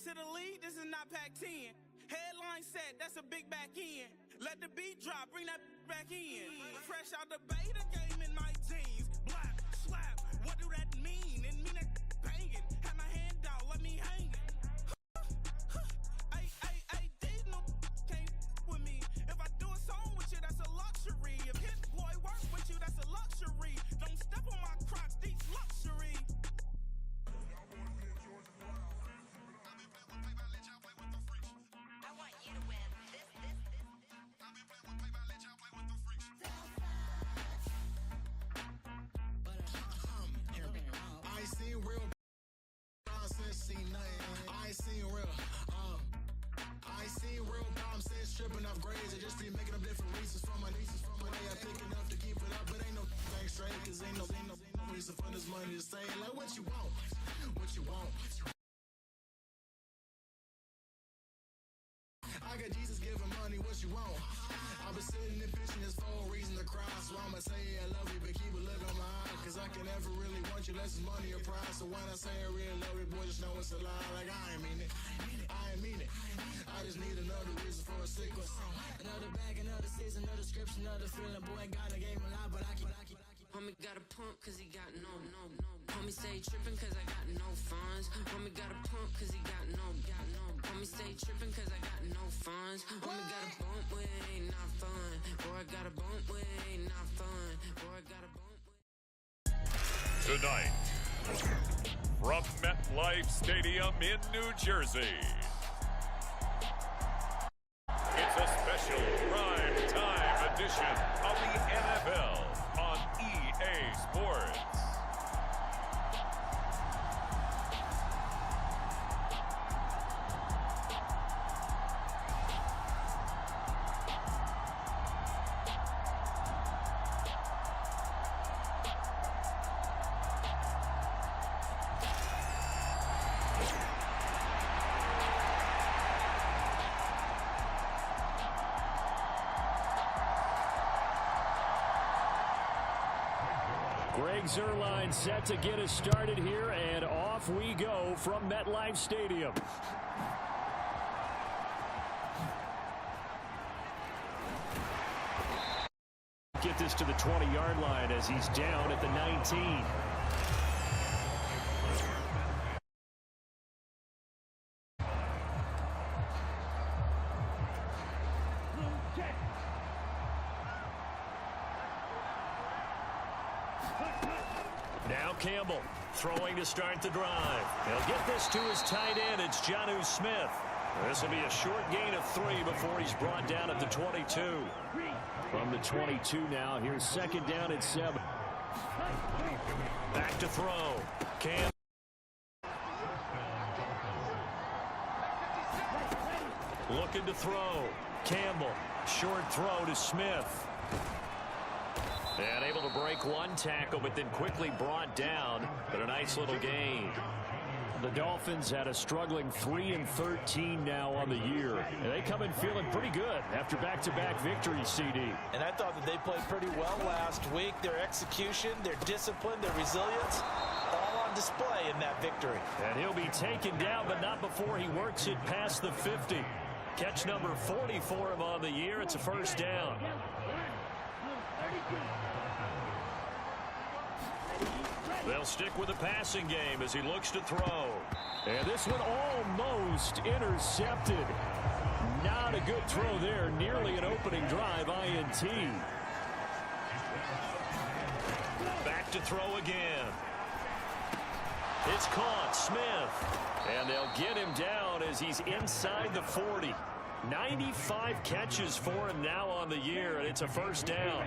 to the lead, this is not Pac-10. Headline set, that's a big back end. Let the beat drop, bring that back in. Fresh out the beta game in my jeans. Blap, slap, what do that mean? It mean that banging. Have my hand out, let me hang it. These no can't with me. If I do a song with you, that's a luxury. If hit boy work with you, that's a luxury. Don't step on my Crocs, these luxury. Tripping off grades, I just be making up different reasons for my nieces. From my day, I pick enough to keep it up, but ain't no thing straight, cause ain't no reason for this money to stay. Like, what you want? What you want? I got Jesus giving money, what you want? I've been sitting and pitching this for a reason to cry, so I'ma say I love you, but keep a look on my eye, cause I can never really want you unless it's money or prize. So when I say I really love you, boy, just know it's a lie. Like, I ain't mean it. I ain't mean it. I just need another reason for a sequence. Another bag, another season, another description, another feeling. Boy, God, I gave him a lot, but I keep. Homie got a pump cause he got no. Homie say trippin' cause I got no funds. Homie got a pump cause he got no. Homie say trippin' cause I got no funds. Homie got a bump with it ain't not fun. Boy, I got a bump with it ain't not fun. Boy, I got a bump with. Tonight, from MetLife Stadium in New Jersey, it's a special prime time edition of the NFL on EA Sports. Greg Zuerlein set to get us started here, and off we go from MetLife Stadium. Get this to the 20-yard line as he's down at the 19. Now Campbell throwing to start the drive. He'll get this to his tight end. It's Jonnu Smith. This will be a short gain of 3 before he's brought down at the 22. From the 22 now, here's second down at 7. Back to throw. Campbell. Looking to throw. Campbell. Short throw to Smith. And able to break one tackle, but then quickly brought down. But a nice little gain. The Dolphins had a struggling 3-13 now on the year. And they come in feeling pretty good after back-to-back victories, CD. And I thought that they played pretty well last week. Their execution, their discipline, their resilience, all on display in that victory. And he'll be taken down, but not before he works it past the 50. Catch number 40 for him on the year. It's a first down. They'll stick with the passing game as he looks to throw. And this one almost intercepted. Not a good throw there. Nearly an opening drive, INT. Back to throw again. It's caught. Smith. And they'll get him down as he's inside the 40. 95 catches for him now on the year, and it's a first down.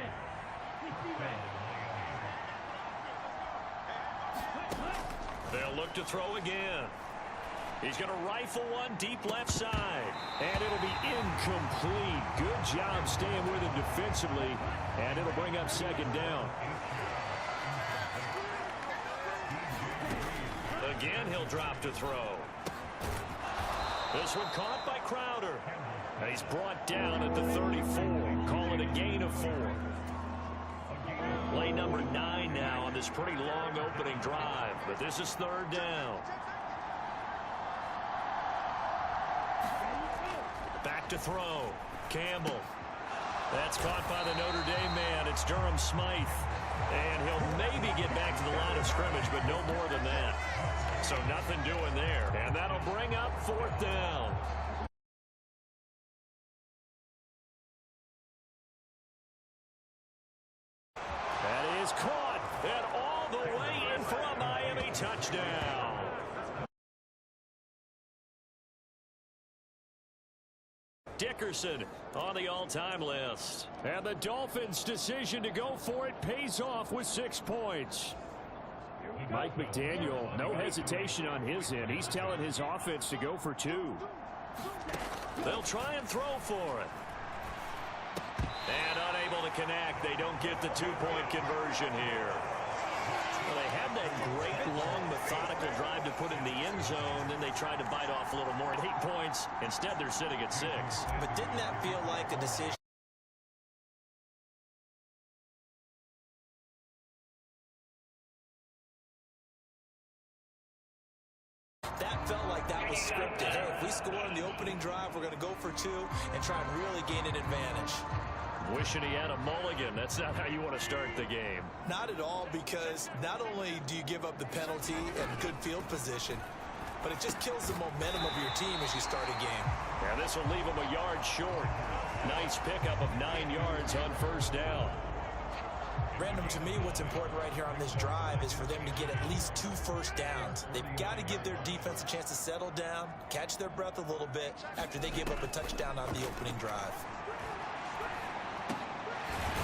They'll look to throw again. He's going to rifle one deep left side. And it'll be incomplete. Good job staying with him defensively. And it'll bring up second down. Again, he'll drop to throw. This one caught by Crowder. And he's brought down at the 34. Call it a gain of 4. Play number 9 now on this pretty long opening drive. But this is third down. Back to throw. Campbell. That's caught by the Notre Dame man. It's Durham Smythe. And he'll maybe get back to the line of scrimmage, but no more than that. So nothing doing there. And that'll bring up 4th down. That is caught. And all the way in for a Miami touchdown. Dickerson on the all-time list. And the Dolphins' decision to go for it pays off with 6 points. Mike McDaniel, no hesitation on his end. He's telling his offense to go for 2. They'll try and throw for it. And unable to connect. They don't get the 2-point conversion here. Well, they had that great, long, methodical drive to put in the end zone. Then they tried to bite off a little more at 8 points. Instead, they're sitting at 6. But didn't that feel like a decision? That felt like that was scripted. Hey, if we score on the opening drive, we're going to go for 2 and try and really gain an advantage. Wishing he had a mulligan. That's not how you want to start the game. Not at all, because not only do you give up the penalty and good field position, but it just kills the momentum of your team as you start a game. And this will leave him a yard short. Nice pickup of 9 yards on 1st down. Brandon, to me, what's important right here on this drive is for them to get at least 2 first downs. They've got to give their defense a chance to settle down, catch their breath a little bit after they give up a touchdown on the opening drive.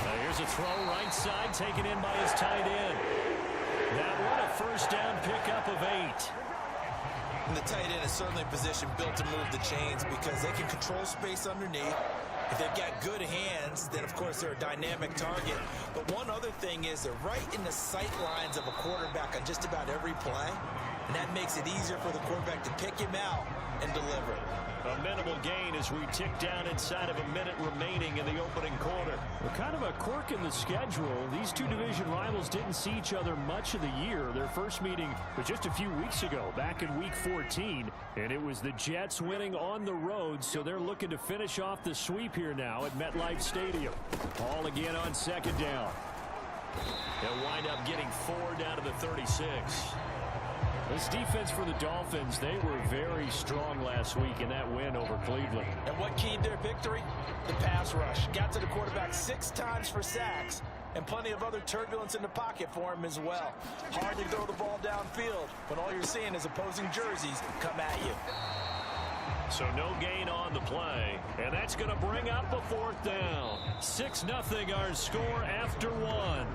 Now here's a throw right side taken in by his tight end. That one a 1st down pickup of 8. And the tight end is certainly in position built to move the chains because they can control space underneath. If they've got good hands, then of course they're a dynamic target. But one other thing is they're right in the sight lines of a quarterback on just about every play. And that makes it easier for the quarterback to pick him out and deliver. A minimal gain as we tick down inside of a minute remaining in the opening quarter. Well, kind of a quirk in the schedule. These two division rivals didn't see each other much of the year. Their first meeting was just a few weeks ago, back in Week 14. And it was the Jets winning on the road, so they're looking to finish off the sweep here now at MetLife Stadium. All again on 2nd down. They'll wind up getting 4 down to the 36. This defense for the Dolphins, they were very strong last week in that win over Cleveland. And what keyed their victory? The pass rush. Got to the quarterback 6 times for sacks, and plenty of other turbulence in the pocket for him as well. Hard to throw the ball downfield when all you're seeing is opposing jerseys come at you. So no gain on the play, and that's going to bring up a 4th down. 6-0 our score after 1.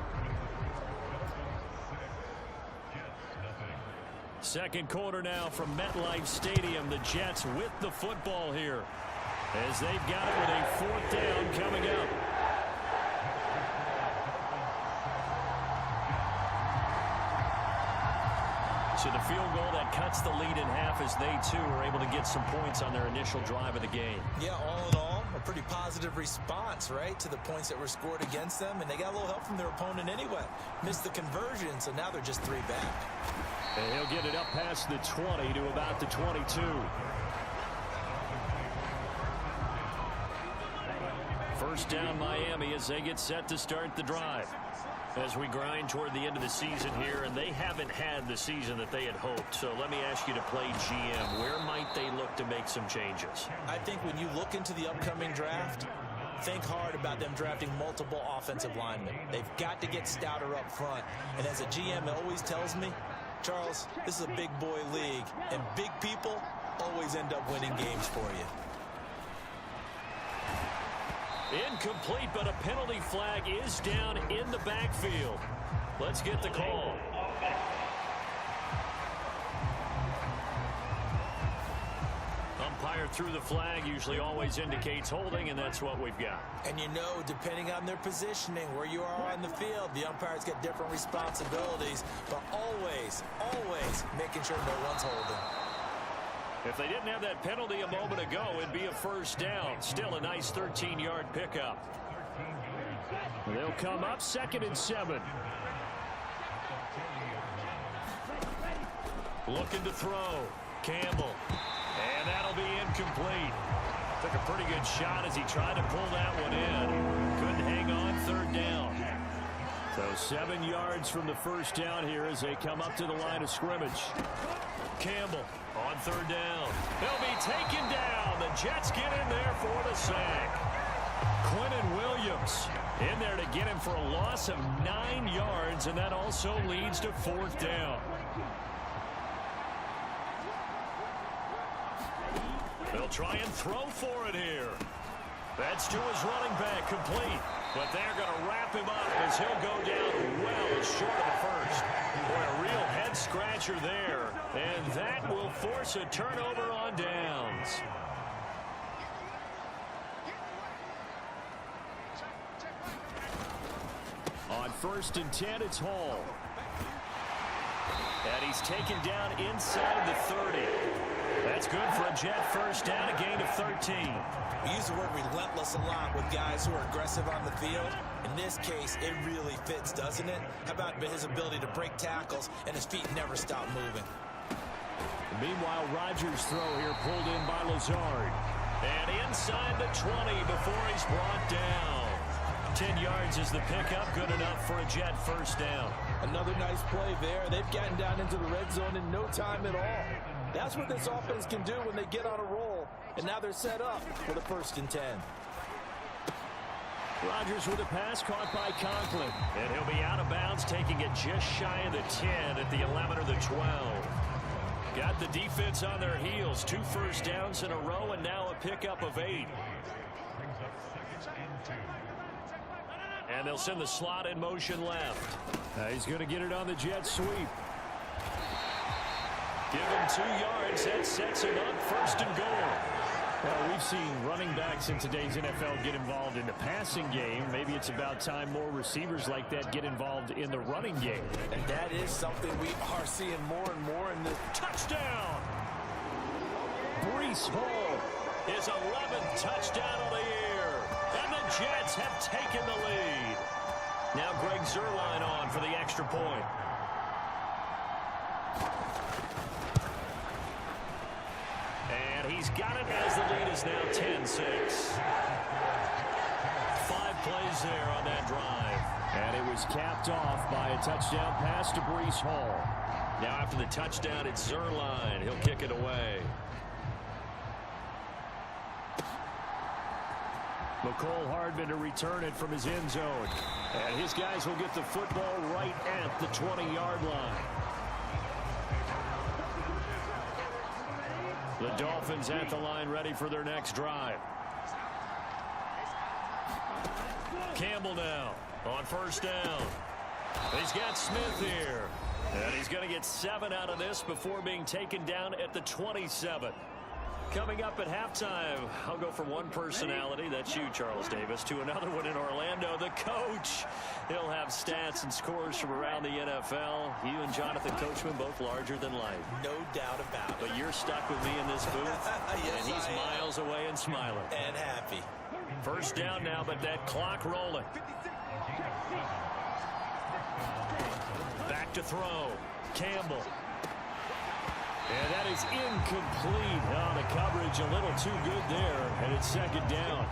Second quarter now from MetLife Stadium. The Jets with the football here as they've got it with a 4th down coming up. So the field goal that cuts the lead in half as they too are able to get some points on their initial drive of the game. Yeah, all in all, a pretty positive response, right, to the points that were scored against them, and they got a little help from their opponent anyway. Missed the conversion, so now they're just 3 back. And he'll get it up past the 20 to about the 22. First down Miami as they get set to start the drive. As we grind toward the end of the season here, and they haven't had the season that they had hoped. So let me ask you to play GM. Where might they look to make some changes? I think when you look into the upcoming draft, think hard about them drafting multiple offensive linemen. They've got to get stouter up front. And as a GM, it always tells me, Charles, this is a big boy league, and big people always end up winning games for you. Incomplete, but a penalty flag is down in the backfield. Let's get the call. Umpire threw the flag, usually always indicates holding, and that's what we've got. And you know, depending on their positioning, where you are on the field, the umpires get different responsibilities, but always making sure no one's holding. If they didn't have that penalty a moment ago, it'd be a 1st down. Still a nice 13-yard pickup. They'll come up 2nd and 7. Looking to throw. Campbell. And that'll be incomplete. Took a pretty good shot as he tried to pull that one in. Couldn't hang on, third down. So 7 yards from the first down here as they come up to the line of scrimmage. Campbell on third down. He'll be taken down. The Jets get in there for the sack. Quentin Williams in there to get him for a loss of 9 yards, and that also leads to fourth down. They'll try and throw for it here. That's to his running back, complete. But they're going to wrap him up as he'll go down well short of the first. Boy, a real head-scratcher there. And that will force a turnover on downs. On 1st and 10, it's Hall. And he's taken down inside the 30. That's good for a Jet first down, a gain of 13. We use the word relentless a lot with guys who are aggressive on the field. In this case, it really fits, doesn't it? How about his ability to break tackles and his feet never stop moving? Meanwhile, Rodgers' throw here pulled in by Lazard. And inside the 20 before he's brought down. 10 yards is the pickup, good enough for a Jet first down. Another nice play there. They've gotten down into the red zone in no time at all. That's what this offense can do when they get on a roll. And now they're set up for the 1st and 10. Rodgers with a pass caught by Conklin. And he'll be out of bounds, taking it just shy of the 10 at the 11 or the 12. Got the defense on their heels. 2 first downs in a row, and now a pickup of 8. And they'll send the slot in motion left. He's going to get it on the jet sweep. Give him 2 yards. That sets him up 1st and goal. Well, we've seen running backs in today's NFL get involved in the passing game. Maybe it's about time more receivers like that get involved in the running game. And that is something we are seeing more and more in the touchdown. Breece Hall, his 11th touchdown of the year. And the Jets have taken the lead. Now Greg Zuerlein on for the extra point. And he's got it as the lead is now 10-6. 5 plays there on that drive. And it was capped off by a touchdown pass to Breece Hall. Now after the touchdown, it's Zuerlein. He'll kick it away. McCole Hardman to return it from his end zone. And his guys will get the football right at the 20-yard line. The Dolphins at the line ready for their next drive. Campbell now on 1st down. He's got Smith here. And he's going to get 7 out of this before being taken down at the 27. Coming up at halftime, I'll go from one personality, that's you, Charles Davis, to another one in Orlando, the coach. He'll have stats and scores from around the NFL. You and Jonathan Coachman, both larger than life. No doubt about it. But you're stuck with me in this booth, yes, and he's miles away and smiling. And happy. 1st down now, but that clock rolling. Back to throw. Campbell. And that is incomplete. Oh, the coverage a little too good there, and it's 2nd down.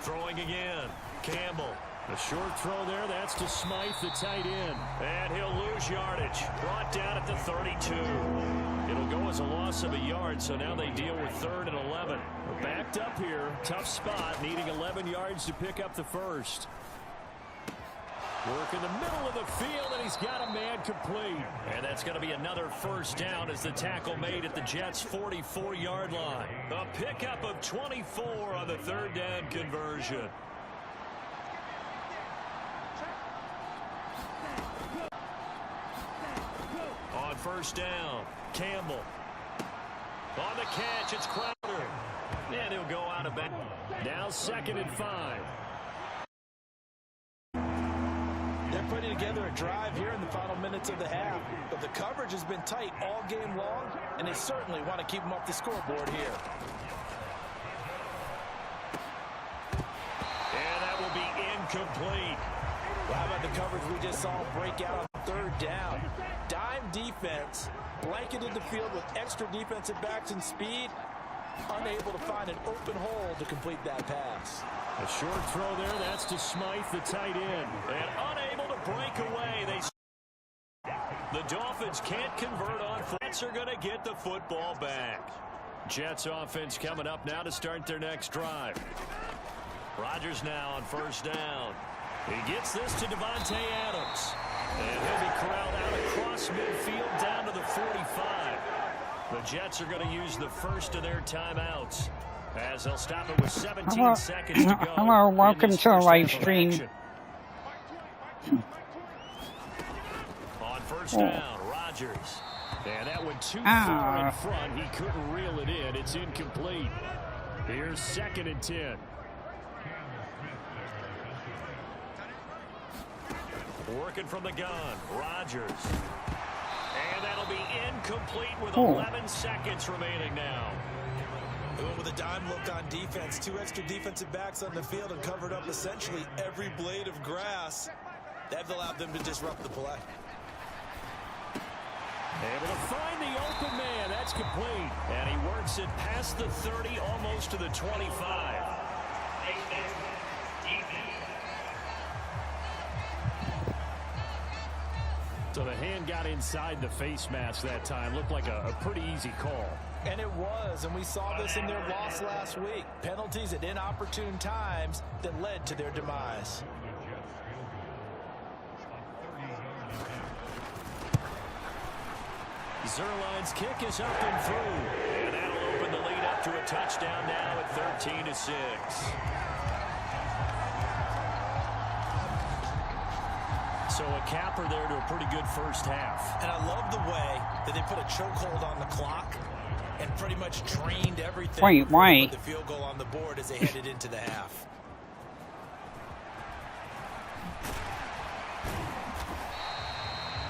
Throwing again. Campbell. A short throw there. That's to Smythe, the tight end. And he'll lose yardage. Brought down at the 32. It'll go as a loss of a yard, so now they deal with 3rd and 11. We're backed up here. Tough spot, needing 11 yards to pick up the first. Work in the middle of the field, and he's got a man complete. And that's going to be another 1st down as the tackle made at the Jets' 44-yard line. A pickup of 24 on the 3rd down conversion. On 1st down, Campbell. On the catch, it's Crowder. And he'll go out of bounds. Now 2nd and 5. They're putting together a drive here in the final minutes of the half. But the coverage has been tight all game long, and they certainly want to keep them off the scoreboard here. And that will be incomplete. Well, how about the coverage we just saw break out on 3rd down? Dime defense, blanketed the field with extra defensive backs and speed, unable to find an open hole to complete that pass. A short throw there. That's to Smythe, the tight end. And unable to break away. The Dolphins can't convert on. Jets are going to get the football back. Jets offense coming up now to start their next drive. Rodgers now on first down. He gets this to Devontae Adams. And he'll be corralled out across midfield down to the 45. The Jets are going to use the first of their timeouts, as they'll stop it with 17 seconds to go. Hello, welcome to the live stream. On first down, Rodgers. And that went too far in front. He couldn't reel it in. It's incomplete. Here's 2nd and 10. Working from the gun, Rodgers. And that'll be incomplete with 11 seconds remaining now. With a dime look on defense, 2 extra defensive backs on the field and covered up essentially every blade of grass. That allowed them to disrupt the play. Able to find the open man. That's complete. And he works it past the 30, almost to the 25. So the hand got inside the face mask that time. Looked like a pretty easy call. And it was, and we saw this in their loss last week. Penalties at inopportune times that led to their demise. Zerline's kick is up and through. And that'll open the lead up to a touchdown now at 13-6. So a capper there to a pretty good first half. And I love the way that they put a chokehold on the clock and pretty much drained everything. Wait, why? Put the field goal on the board as they headed into the half.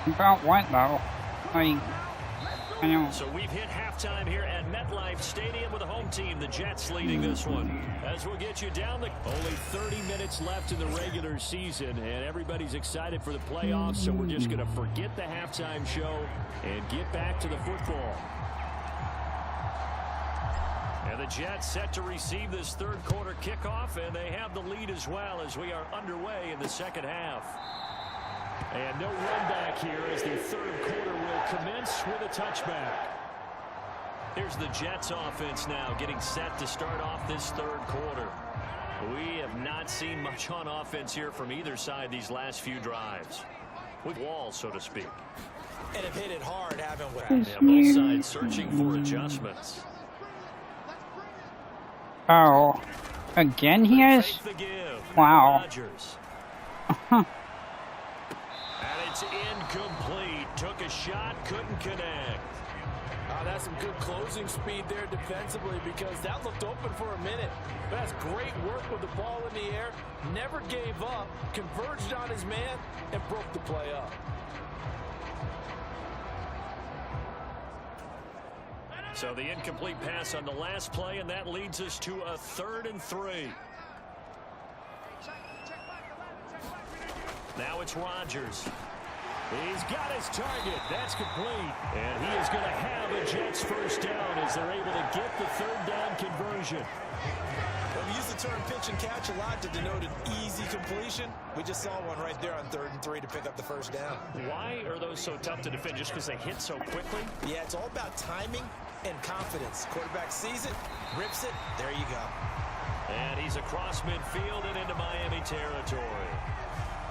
About what, though? I know. So we've hit halftime here at MetLife Stadium with the home team, the Jets, leading this one. As we'll get you down the... Only 30 minutes left in the regular season, and everybody's excited for the playoffs, so we're just going to forget the halftime show and get back to the football. And the Jets set to receive this third quarter kickoff, and they have the lead as well as we are underway in the second half. And no run back here as the third quarter will commence with a touchback. Here's the Jets offense now getting set to start off this third quarter. We have not seen much on offense here from either side these last few drives. With walls, so to speak. And have hit it hard, haven't we? Yeah, both sides searching for adjustments. Oh, again he is? Wow. And it's incomplete. Took a shot, couldn't connect. That's some good closing speed there defensively, because that looked open for a minute. But that's great work with the ball in the air. Never gave up, converged on his man, and broke the play up. So the incomplete pass on the last play, and that leads us to a 3rd and 3. Now it's Rodgers. He's got his target. That's complete. And he is going to have a Jets first down as they're able to get the third down conversion. Well, we use the term pitch and catch a lot to denote an easy completion. We just saw one right there on 3rd and 3 to pick up the first down. Why are those so tough to defend? Just because they hit so quickly? Yeah, it's all about timing and confidence. Quarterback sees it, rips it, there you go. And he's across midfield and into Miami territory.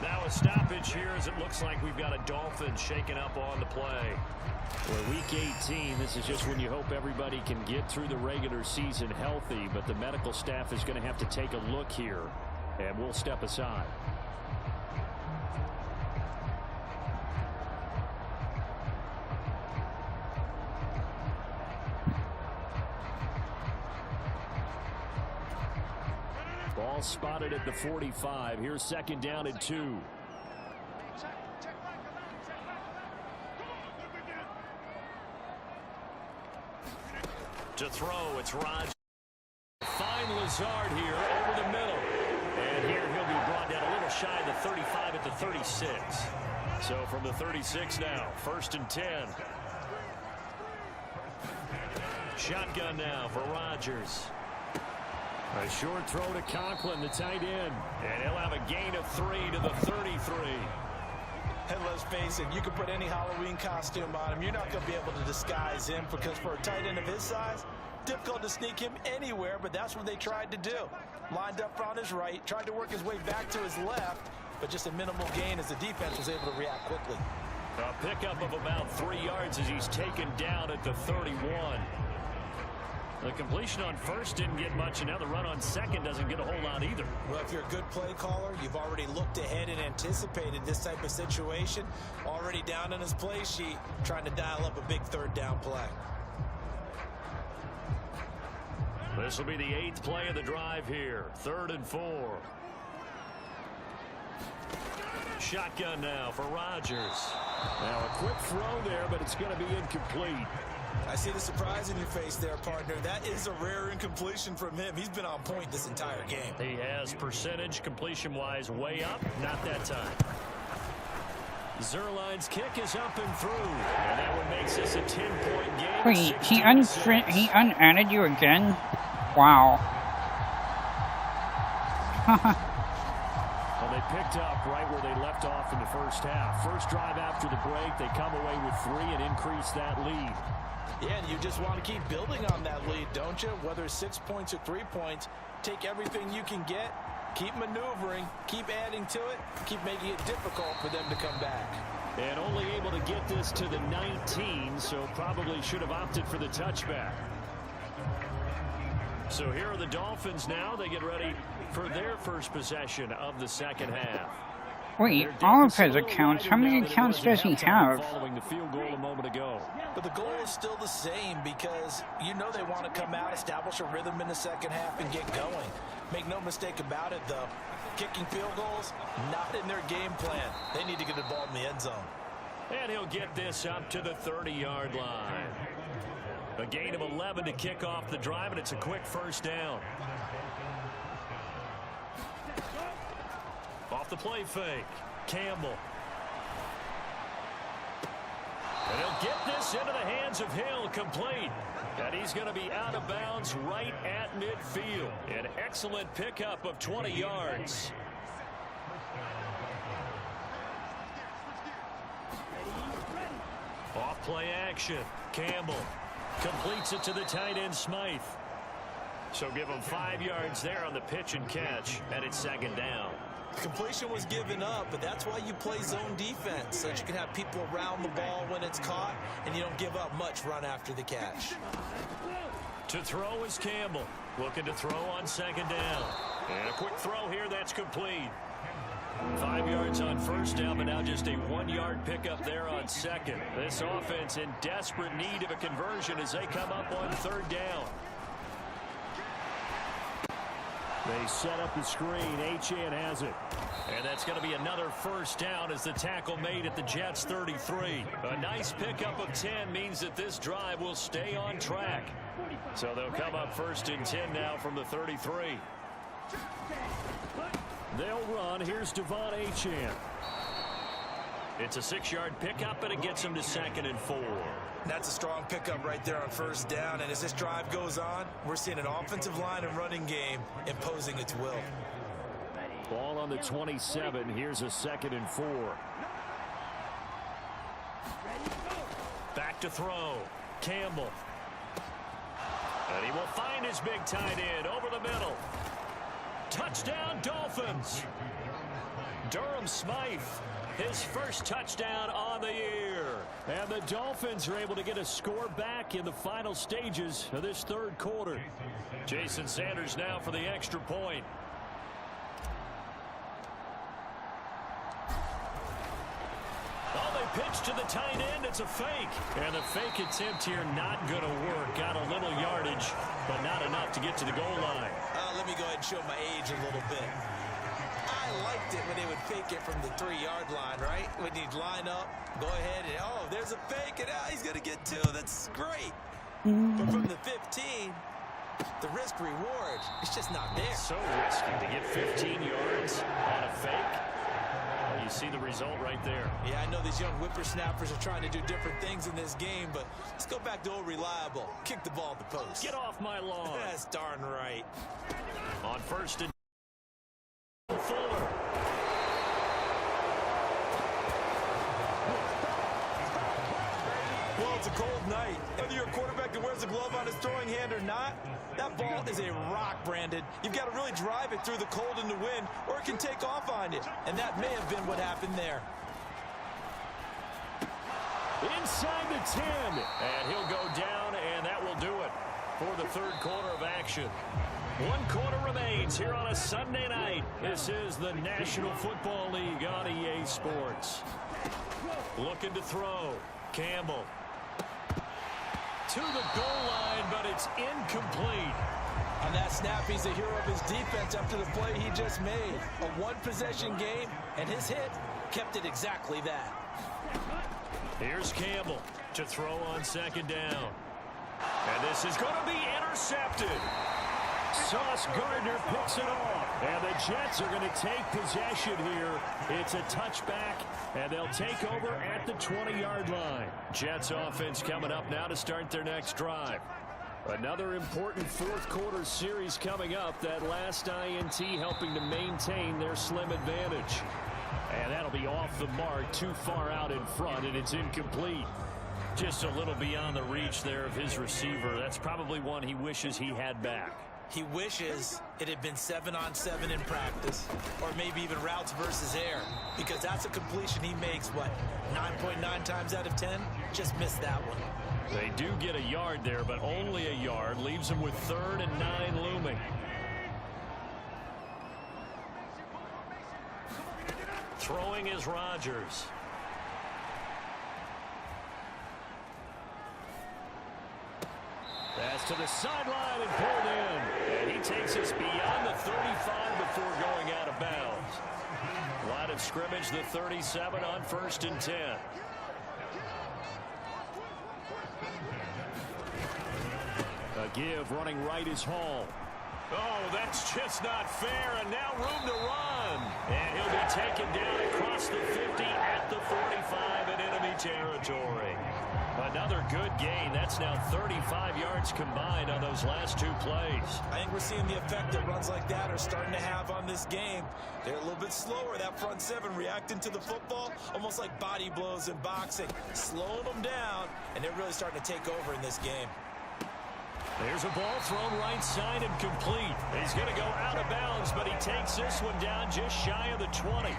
Now a stoppage here as it looks like we've got a Dolphins shaking up on the play. Well, week 18, this is just when you hope everybody can get through the regular season healthy, but the medical staff is going to have to take a look here, and we'll step aside. Ball spotted at the 45. Here's 2nd down and 2. To throw, it's Rodgers. Find Lazard here over the middle. And here he'll be brought down a little shy of the 35 at the 36. So from the 36 now, 1st and 10. Shotgun now for Rodgers. A short throw to Conklin, the tight end. And he'll have a gain of 3 to the 33. And let's face it, you can put any Halloween costume on him. You're not going to be able to disguise him because for a tight end of his size, difficult to sneak him anywhere, but that's what they tried to do. Lined up on his right, tried to work his way back to his left, but just a minimal gain as the defense was able to react quickly. A pickup of about 3 yards as he's taken down at the 31. The completion on first didn't get much, and now the run on second doesn't get a whole lot either. Well, if you're a good play caller, you've already looked ahead and anticipated this type of situation. Already down on his play sheet, trying to dial up a big 3rd down play. This will be the 8th play of the drive here. 3rd and 4. Shotgun now for Rodgers. Now a quick throw there, but it's going to be incomplete. I see the surprise in your face there, partner. That is a rare incompletion from him. He's been on point this entire game. He has percentage completion-wise way up. Not that time. Zerline's kick is up and through. And that one makes this a 10-point game. Wait, he unadded you again? Wow. Well, they picked up right where they left off in the first half. First drive after the break, they come away with 3 and increase that lead. Yeah, and you just want to keep building on that lead, don't you? Whether it's 6 points or 3 points, take everything you can get, keep maneuvering, keep adding to it, keep making it difficult for them to come back. And only able to get this to the 19, so probably should have opted for the touchback. So here are the Dolphins now. They get ready for their first possession of the second half. Wait, all of his accounts, how many accounts does he have? Following the field goal a moment ago. But the goal is still the same because you know they want to come out, establish a rhythm in the second half, and get going. Make no mistake about it, though. Kicking field goals, not in their game plan. They need to get the ball in the end zone. And he'll get this up to the 30-yard line. A gain of 11 to kick off the drive, and it's a quick first down. Off the play fake, Campbell. And he'll get this into the hands of Hill, complete. And he's going to be out of bounds right at midfield. An excellent pickup of 20 yards. Off play action, Campbell completes it to the tight end Smythe. So give him 5 yards there on the pitch and catch, and it's second down. Completion was given up, but that's why you play zone defense, so that you can have people around the ball when it's caught, and you don't give up much run after the catch. To throw is Campbell, looking to throw on second down. And a quick throw here, that's complete. 5 yards on first down, but now just a 1-yard pickup there on second. This offense in desperate need of a conversion as they come up on third down. They set up the screen. Achane has it. And that's going to be another first down as the tackle made at the Jets' 33. A nice pickup of 10 means that this drive will stay on track. So they'll come up 1st and 10 now from the 33. They'll run. Here's Devon Achane. It's a 6-yard pickup, and it gets him to 2nd and 4. That's a strong pickup right there on first down. And as this drive goes on, we're seeing an offensive line and running game imposing its will. Ball on the 27. Here's a 2nd and 4. Back to throw. Campbell. And he will find his big tight end over the middle. Touchdown, Dolphins. Durham Smythe, his first touchdown on the year. And the Dolphins are able to get a score back in the final stages of this third quarter. Jason Sanders now for the extra point. Oh, they pitch to the tight end. It's a fake. And the fake attempt here not going to work. Got a little yardage, but not enough to get to the goal line. Let me go ahead and show my age a little bit. I liked it when they would fake it from the 3-yard line, right? When you'd line up, go ahead, and oh, there's a fake, and he's going to get 2. That's great. But from the 15, the risk-reward, it's just not there. It's so risky to get 15 yards on a fake. you see the result right there. Yeah, I know these young whippersnappers are trying to do different things in this game, but let's go back to old reliable. Kick the ball at the post. Get off my lawn. That's darn right. On first and Fuller. Well, it's a cold night. Whether you're a quarterback that wears a glove on his throwing hand or not, that ball is a rock, Brandon. You've got to really drive it through the cold and the wind, or it can take off on you. And that may have been what happened there. Inside the 10. And he'll go down, and that will do it for the third quarter of action. 1 quarter remains here on a Sunday night. This is the National Football League on EA Sports. Looking to throw. Campbell. To the goal line, but it's incomplete. On that snap, he's a hero of his defense after the play he just made. A one-possession game, and his hit kept it exactly that. Here's Campbell to throw on second down. And this is going to be intercepted. Sauce Gardner picks it off. And the Jets are going to take possession here. It's a touchback, and they'll take over at the 20-yard line. Jets offense coming up now to start their next drive. Another important fourth quarter series coming up. That last INT helping to maintain their slim advantage. And that'll be off the mark, too far out in front, and it's incomplete. Just a little beyond the reach there of his receiver. That's probably one he wishes he had back. He wishes it had been 7-on-7 in practice, or maybe even routes versus air, because that's a completion he makes, what, 9.9 times out of 10? Just missed that one. They do get a yard there, but only a yard. Leaves them with 3rd and 9 looming. Throwing is Rodgers. Pass to the sideline and pulled in. And he takes us beyond the 35 before going out of bounds. Line of scrimmage, the 37 on 1st and 10. A give running right is Hall. Oh, that's just not fair, and now room to run. And he'll be taken down across the 50 at the 45 in enemy territory. Another good gain. That's now 35 yards combined on those last 2 plays. I think we're seeing the effect that runs like that are starting to have on this game. They're a little bit slower, that front 7, reacting to the football, almost like body blows in boxing, slowing them down, and they're really starting to take over in this game. There's a ball thrown right side and complete. He's going to go out of bounds, but he takes this one down just shy of the 20.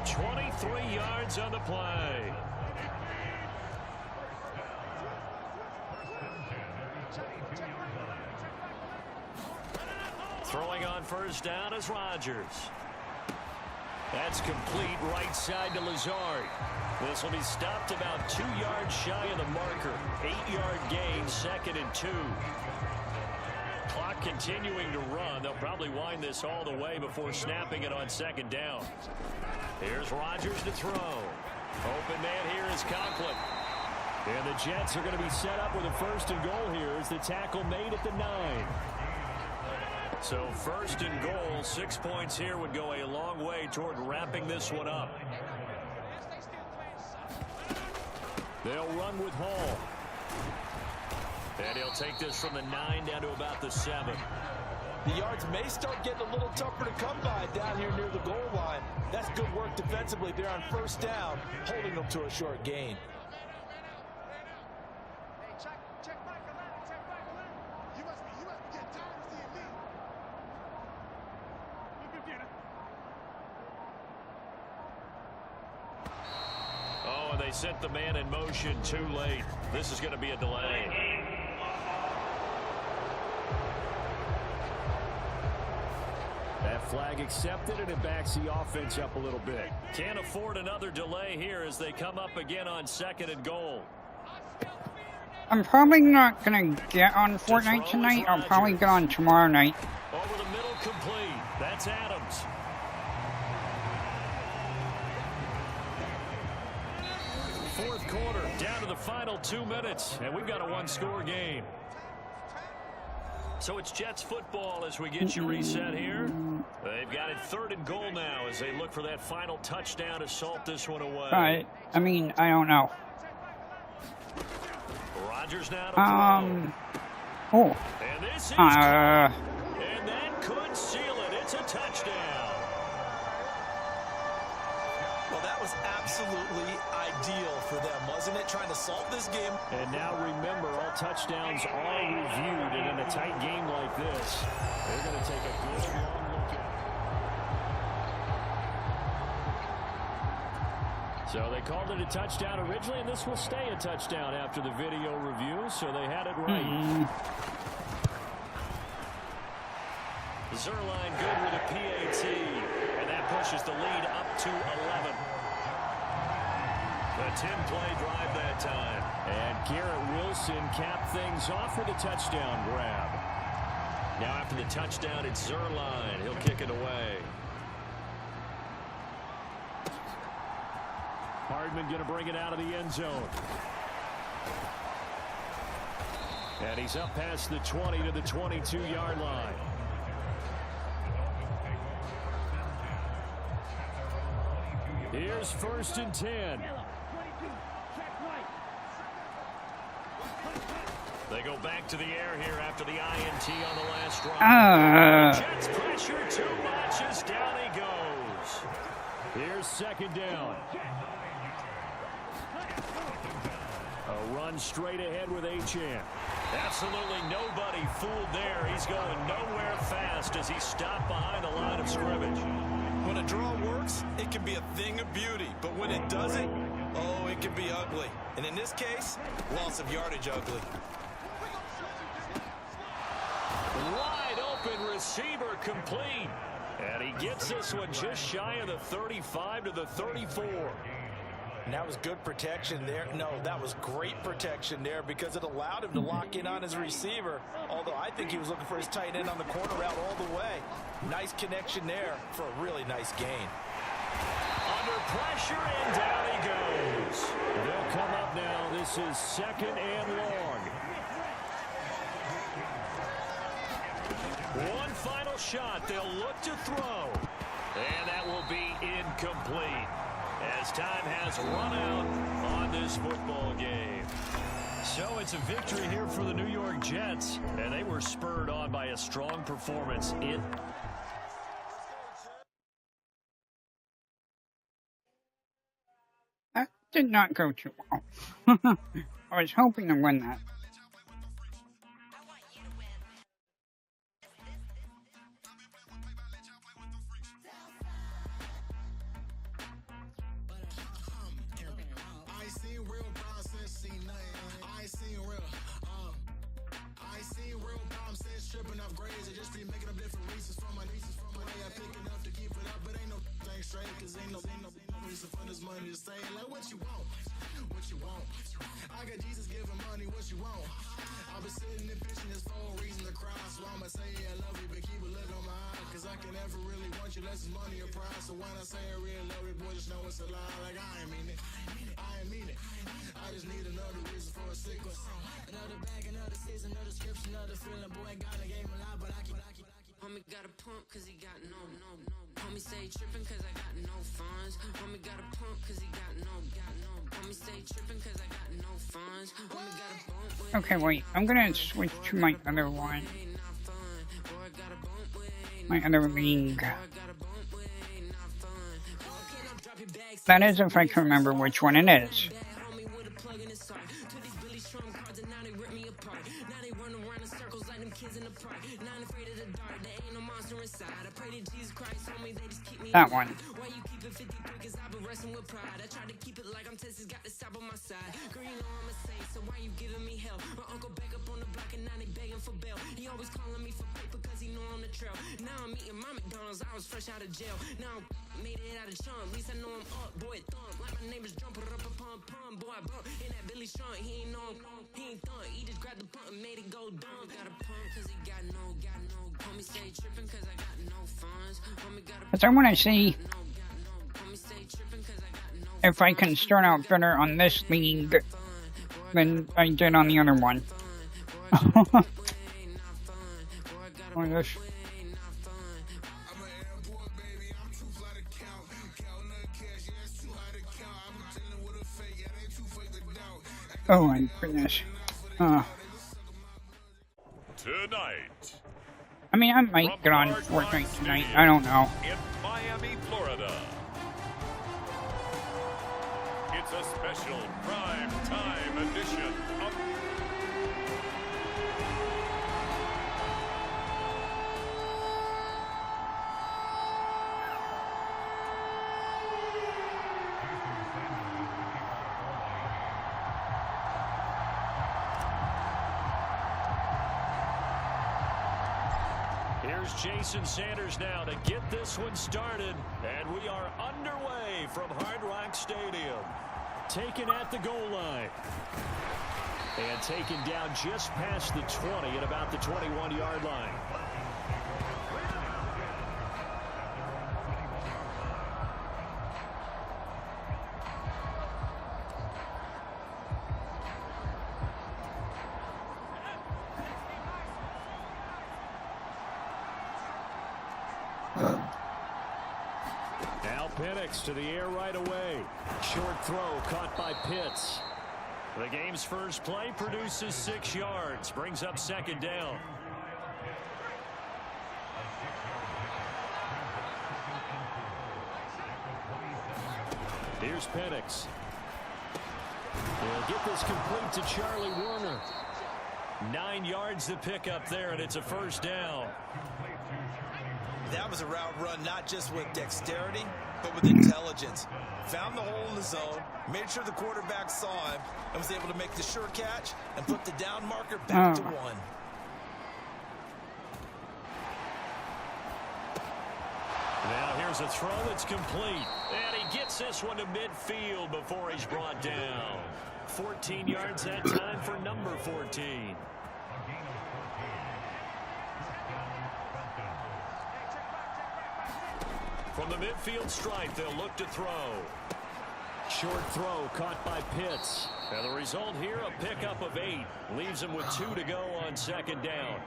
23 yards on the play. Throwing on first down is Rodgers. That's complete right side to Lazard. This will be stopped about 2 yards shy of the marker. 8-yard gain, 2nd and 2. Clock continuing to run. They'll probably wind this all the way before snapping it on 2nd down. Here's Rodgers to throw. Open man here is Conklin. And the Jets are going to be set up with a 1st and goal here as the tackle made at the 9. So 1st and goal, 6 points here would go a long way toward wrapping this one up. They'll run with Hall. And he'll take this from the 9 down to about the 7. The yards may start getting a little tougher to come by down here near the goal line. That's good work defensively there on 1st down, holding them to a short gain. They sent the man in motion too late. This is going to be a delay. That flag accepted, and it backs the offense up a little bit. Can't afford another delay here as they come up again on 2nd and goal. I'm probably not going to get on Fortnite tonight. I'll probably get on tomorrow night. Over the middle, complete. That's Adams. Fourth quarter, down to the final 2 minutes, and we've got a 1-score game. So it's Jets football as we get you reset here. They've got it 3rd and goal now as they look for that final touchdown to salt this one away. Right. I mean, I don't know. Rodgers now to Oh. And this is and that could seal it. It's a touchdown. Well, that was absolutely ideal for them, wasn't it? Trying to solve this game. And now remember, all touchdowns are reviewed, and in a tight game like this, they're going to take a good long look at it. So they called it a touchdown originally, and this will stay a touchdown after the video review, so they had it right. Zerline good with a PAT, and that pushes the lead up to 11. A 10-play drive that time. And Garrett Wilson capped things off with a touchdown grab. Now after the touchdown, it's Zerline. He'll kick it away. Hardman going to bring it out of the end zone. And he's up past the 20 to the 22-yard line. Here's 1st and 10. They go back to the air here after the INT on the last drive. Jets pressure too much as down he goes. Here's 2nd down. A run straight ahead with Achane. Absolutely nobody fooled there. He's going nowhere fast as he stopped behind the line of scrimmage. When a draw works, it can be a thing of beauty. But when it doesn't, oh, it can be ugly. And in this case, loss of yardage ugly. Wide open receiver complete. And he gets this one just shy of the 35 to the 34. And that was good protection there. No, that was great protection there because it allowed him to lock in on his receiver. Although I think he was looking for his tight end on the corner route all the way. Nice connection there for a really nice gain. Under pressure and down he goes. They'll come up now. This is 2nd and long. One final shot. They'll look to throw. And that will be incomplete as time has run out on this football game. So it's a victory here for the New York Jets, and they were spurred on by a strong performance in. That did not go too well. I was hoping to win that. Tripping off grades, I just be making up different reasons for my way. I pick enough to keep it up, but ain't no thing straight, cause ain't no reason for this money to stay. Like what you want, what you want. I got Jesus giving money, what you want. I've been sitting and pitching this for a reason to cry, so I'ma say I love you, but keep a look on my eye, cause I can never really want you unless it's money or prize. So when I say I really love you, boy, just know it's a lie. Like I ain't mean it, I ain't mean it. I just need another reason for a sickle. Another bag, another season, another description, another feeling. Boy, God, I gave him a lot, but I keep. Homie got a pump cause he got no. Homie stay tripping cause I got no funds. Homie got a pump cause he got no. Homie stay tripping cause I got no funds. Homie got a bump. Okay, wait. I'm gonna switch to my other one. My other league. That is if I can remember which one it is. That one. He always calling me for paper cause he know I'm the trail. Now I'm eating my McDonald's, I was fresh out of jail. Now I'm made it out of chum, at least I know I'm up, boy, thump. Like my neighbors jumping up a pump, boy, I bump. In that Billy Strong, he ain't know, he ain't thump. He just grabbed the pump and made it go dumb. Got a pump cause he got no. Homie stay tripping cause I got no funds. Homie got a But I want to see if I can start out better on this league than I did on the other one. Oh, this. Oh my goodness. Tonight. I mean, I might get on Fortnite tonight. I don't know. In Miami, Florida. It's a special prime time edition of Here's Jason Sanders now to get this one started. And we are underway from Hard Rock Stadium. Taken at the goal line. And taken down just past the 20 at about the 21-yard line. Penix to the air right away. Short throw caught by Pitts. The game's first play produces 6 yards. Brings up second down. Here's Penix. He'll get this complete to Charlie Warner. 9 yards to pick up there, and it's a first down. That was a route run not just with dexterity, but with intelligence. Found the hole in the zone, made sure the quarterback saw him, and was able to make the sure catch and put the down marker back to 1. Now here's a throw that's complete. And he gets this one to midfield before he's brought down. 14 yards that time for number 14. From the midfield stripe, they'll look to throw. Short throw caught by Pitts. And the result here, a pickup of 8. Leaves him with 2 to go on second down.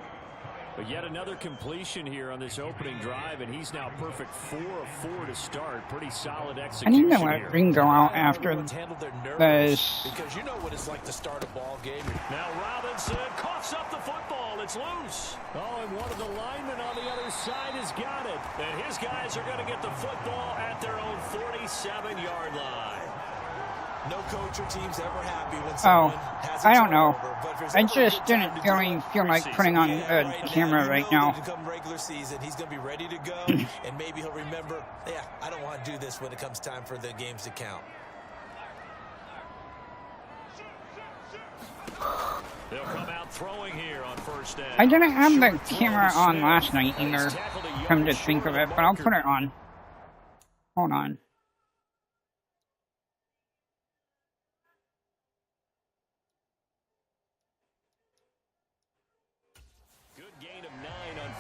But yet another completion here on this opening drive, and he's now perfect 4 of 4 to start. Pretty solid execution. I need to let Green go out after this. Because you know what it's like to start a ball game. Now Robinson coughs up the football. It's loose. Oh, and one of the linemen on the other side has got it. And his guys are going to get the football at their own 47-yard line. No coach or team's ever happy when someone has a I don't know. turnover, I just didn't really feel like putting on a camera right now. Come regular season, he's going to be ready to go, and maybe he'll remember, yeah, I don't want to do this when it comes time for the games to count. They'll come out throwing here on first down. I didn't have the camera on last night either, come to think of it, but I'll put it on. Hold on.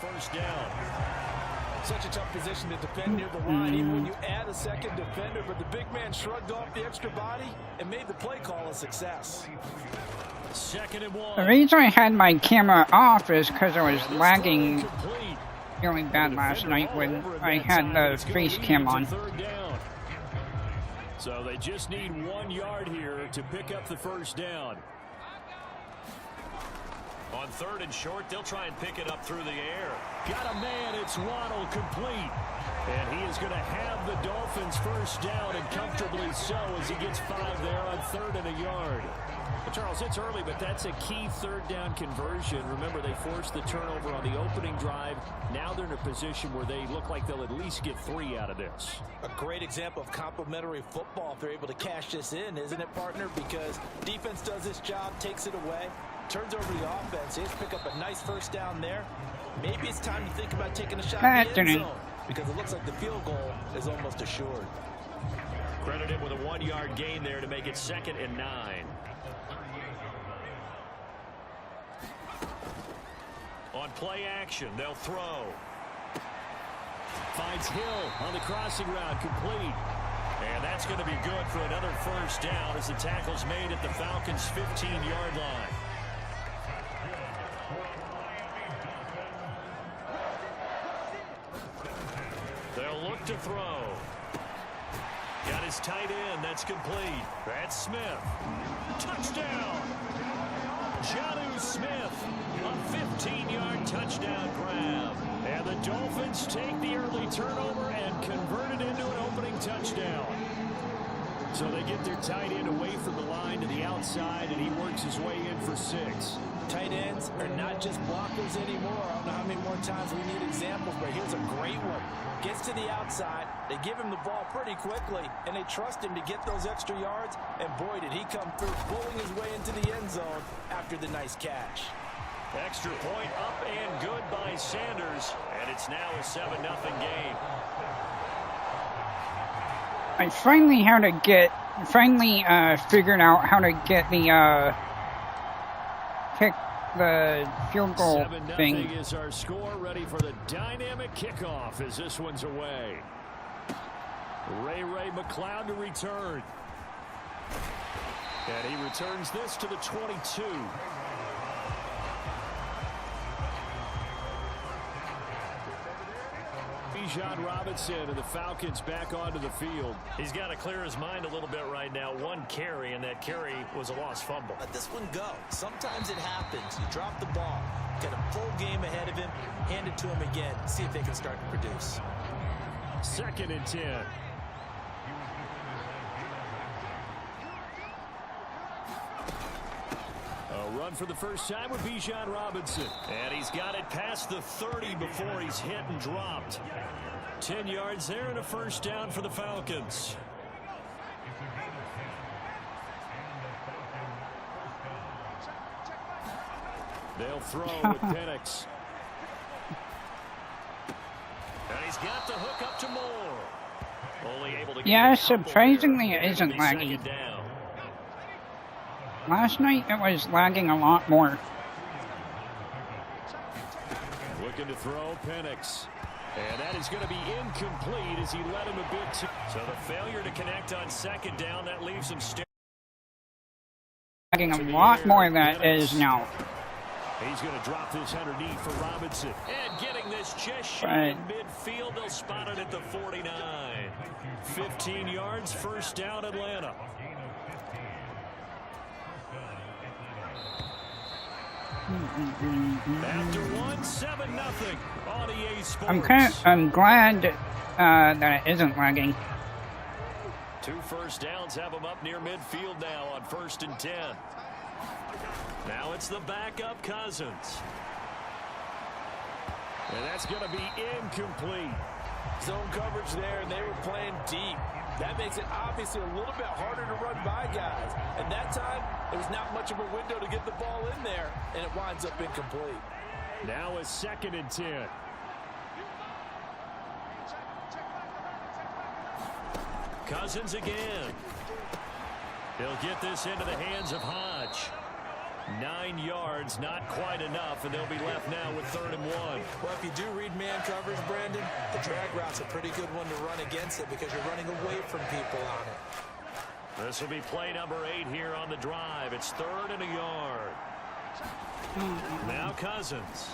First down. Such a tough position to defend near the line, even when you add a second defender, but the big man shrugged off the extra body and made the play call a success. Second and 1. The reason I had my camera off is because I was lagging really bad last night when I had the face cam on. So they just need 1 yard here to pick up the first down. On third and short, they'll try and pick it up through the air. Got a man, it's Waddle, complete. And he is going to have the Dolphins first down, and comfortably so, as he gets 5 there on third and a yard. Well, Charles, it's early, but that's a key third down conversion. Remember, they forced the turnover on the opening drive. Now they're in a position where they look like they'll at least get 3 out of this. A great example of complementary football if they're able to cash this in, isn't it, partner? Because defense does its job, takes it away, turns over the offense. They just pick up a nice first down there. Maybe it's time to think about taking a shot at the end zone, because it looks like the field goal is almost assured. Credited with a 1 yard gain there to make it 2nd and 9. On play action, they'll throw. Finds Hill on the crossing route, complete. And that's going to be good for another first down as the tackle's made at the Falcons' 15-yard line. They'll look to throw. Got his tight end. That's complete. That's Smith. Touchdown. Jonnu Smith, a 15-yard touchdown grab. And the Dolphins take the early turnover and convert it into an opening touchdown. So they get their tight end away from the line to the outside, and he works his way in for 6. Tight ends are not just blockers anymore. I don't know how many more times we need examples, but here's a great one. Gets to the outside, they give him the ball pretty quickly, and they trust him to get those extra yards, and boy, did he come through, pulling his way into the end zone after the nice catch. Extra point up and good by Sanders, and it's now a 7-0 game. I finally figured out how to get the kick the field goal thing. 7-0 is our score, ready for the dynamic kickoff as this one's away. Ray McLeod to return. And he returns this to the 22. Bijan Robinson and the Falcons back onto the field. He's got to clear his mind a little bit right now. One carry, and that carry was a lost fumble. Let this one go. Sometimes it happens. You drop the ball, got a full game ahead of him, hand it to him again, see if they can start to produce. 2nd and 10. A run for the first time with Bijan Robinson. And he's got it past the 30 before he's hit and dropped. 10 yards there and a first down for the Falcons. They'll throw with Penix. And he's got the hook up to Moore. Only able to yeah, surprisingly it isn't lagging. Last night it was lagging a lot more. Looking to throw Penix. And that is going to be incomplete as he led him a bit too. So the failure to connect on 2nd down, that leaves him lagging a lot more than it is now. He's going to drop this underneath for Robinson. And getting this just shy in midfield. They'll spot it at the 49. 15 yards, first down Atlanta. After 7-0 on EA Sports. I'm glad that it isn't lagging. 2 first downs have him up near midfield now on 1st and 10. Now it's the backup Cousins. And that's going to be incomplete. Zone coverage there, and they were playing deep. That makes it obviously a little bit harder to run by guys. And that time, there was not much of a window to get the ball in there, and it winds up incomplete. Now a 2nd and 10. Cousins again. He'll get this into the hands of Hodge. 9 yards, not quite enough, and they'll be left now with 3rd and 1. Well, if you do read man coverage, Brandon, the drag route's a pretty good one to run against it because you're running away from people on it. This will be play number 8 here on the drive. It's 3rd and a yard. Now Cousins.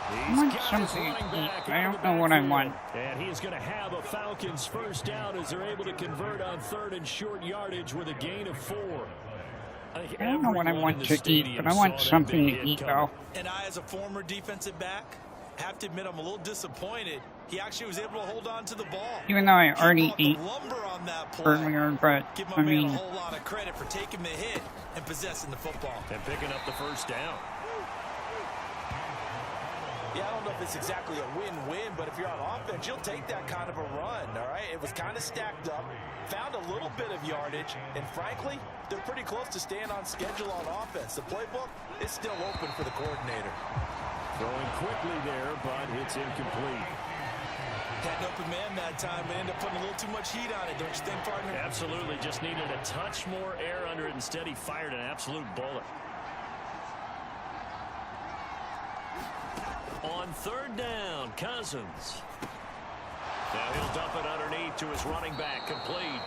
I want something to eat. I don't know what I want. And he's going to have a Falcons first down as they're able to convert on 3rd and short yardage with a gain of 4. I don't know what I want to eat, but I want something to eat, though. And I, as a former defensive back, have to admit I'm a little disappointed. He actually was able to hold on to the ball. Even though I already ate earlier, but give my I man mean, a whole lot of credit for taking the hit and possessing the football. And picking up the first down. Yeah, I don't know if it's exactly a win-win, but if you're on offense, you'll take that kind of a run, all right? It was kind of stacked up, found a little bit of yardage, and frankly, they're pretty close to staying on schedule on offense. The playbook is still open for the coordinator. Throwing quickly there, but it's incomplete. Had an open man that time, but ended up putting a little too much heat on it, don't you think, partner? Absolutely, just needed a touch more air under it. Instead, he fired an absolute bullet. On 3rd down, Cousins. Now he'll dump it underneath to his running back, complete.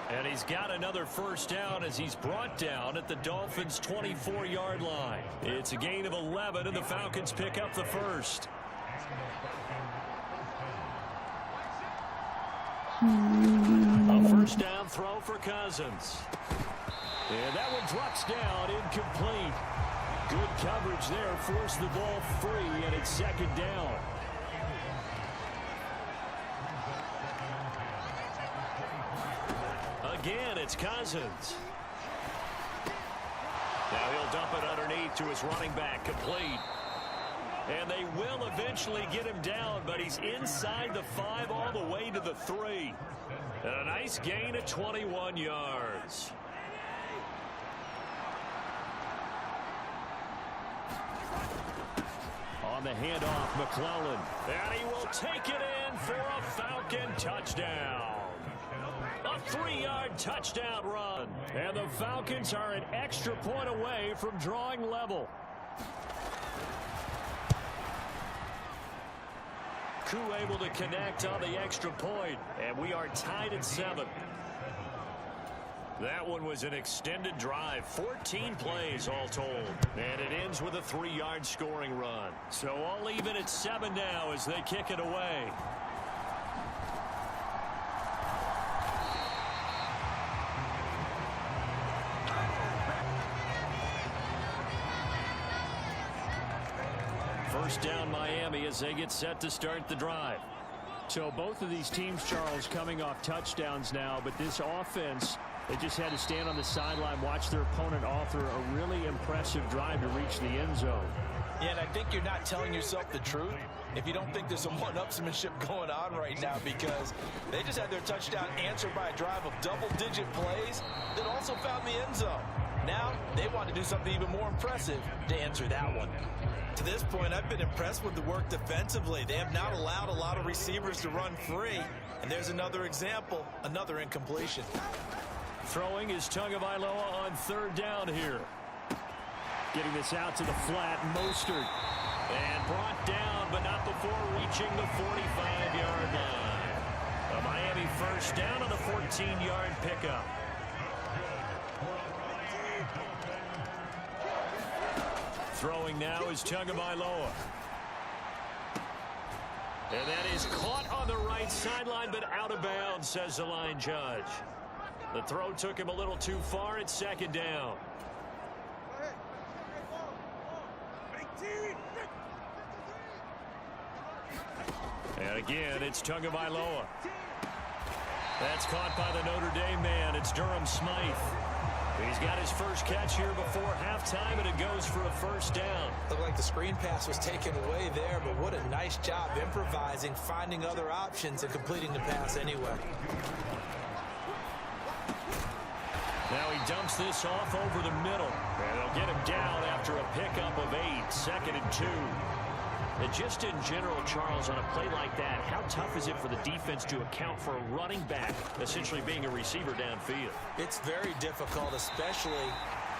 And he's got another first down as he's brought down at the Dolphins' 24-yard line. It's a gain of 11, and the Falcons pick up the first. A first down throw for Cousins. And that one drops down, incomplete. Good coverage there, forced the ball free, and it's second down. Again, it's Cousins. Now he'll dump it underneath to his running back, complete. And they will eventually get him down, but he's inside the 5 all the way to the 3. And a nice gain of 21 yards. On the handoff, McClellan. And he will take it in for a Falcon touchdown. A 3-yard touchdown run. And the Falcons are an extra point away from drawing level. Koo able to connect on the extra point. And we are tied at 7. That one was an extended drive. 14 plays all told. And it ends with a 3-yard scoring run. So all even at 7 now as they kick it away. First down Miami as they get set to start the drive. So both of these teams, Charles, coming off touchdowns now, but this offense, they just had to stand on the sideline, watch their opponent author a really impressive drive to reach the end zone. Yeah, and I think you're not telling yourself the truth if you don't think there's some one-upsmanship going on right now, because they just had their touchdown answered by a drive of double-digit plays that also found the end zone. Now they want to do something even more impressive to answer that one. To this point, I've been impressed with the work defensively. They have not allowed a lot of receivers to run free. And there's another example, another incompletion. Throwing is Tagovailoa on 3rd down here. Getting this out to the flat, Mostert. And brought down, but not before reaching the 45-yard line. A Miami first down on the 14-yard pickup. Throwing now is Tagovailoa. And that is caught on the right sideline, but out of bounds, says the line judge. The throw took him a little too far. It's 2nd down. And again, it's Tagovailoa. That's caught by the Notre Dame man. It's Durham Smythe. He's got his first catch here before halftime, and it goes for a first down. Looked like the screen pass was taken away there, but what a nice job improvising, finding other options, and completing the pass anyway. Now he dumps this off over the middle, and they'll get him down after a pickup of 8, 2nd and 2. And just in general, Charles, on a play like that, how tough is it for the defense to account for a running back essentially being a receiver downfield? It's very difficult, especially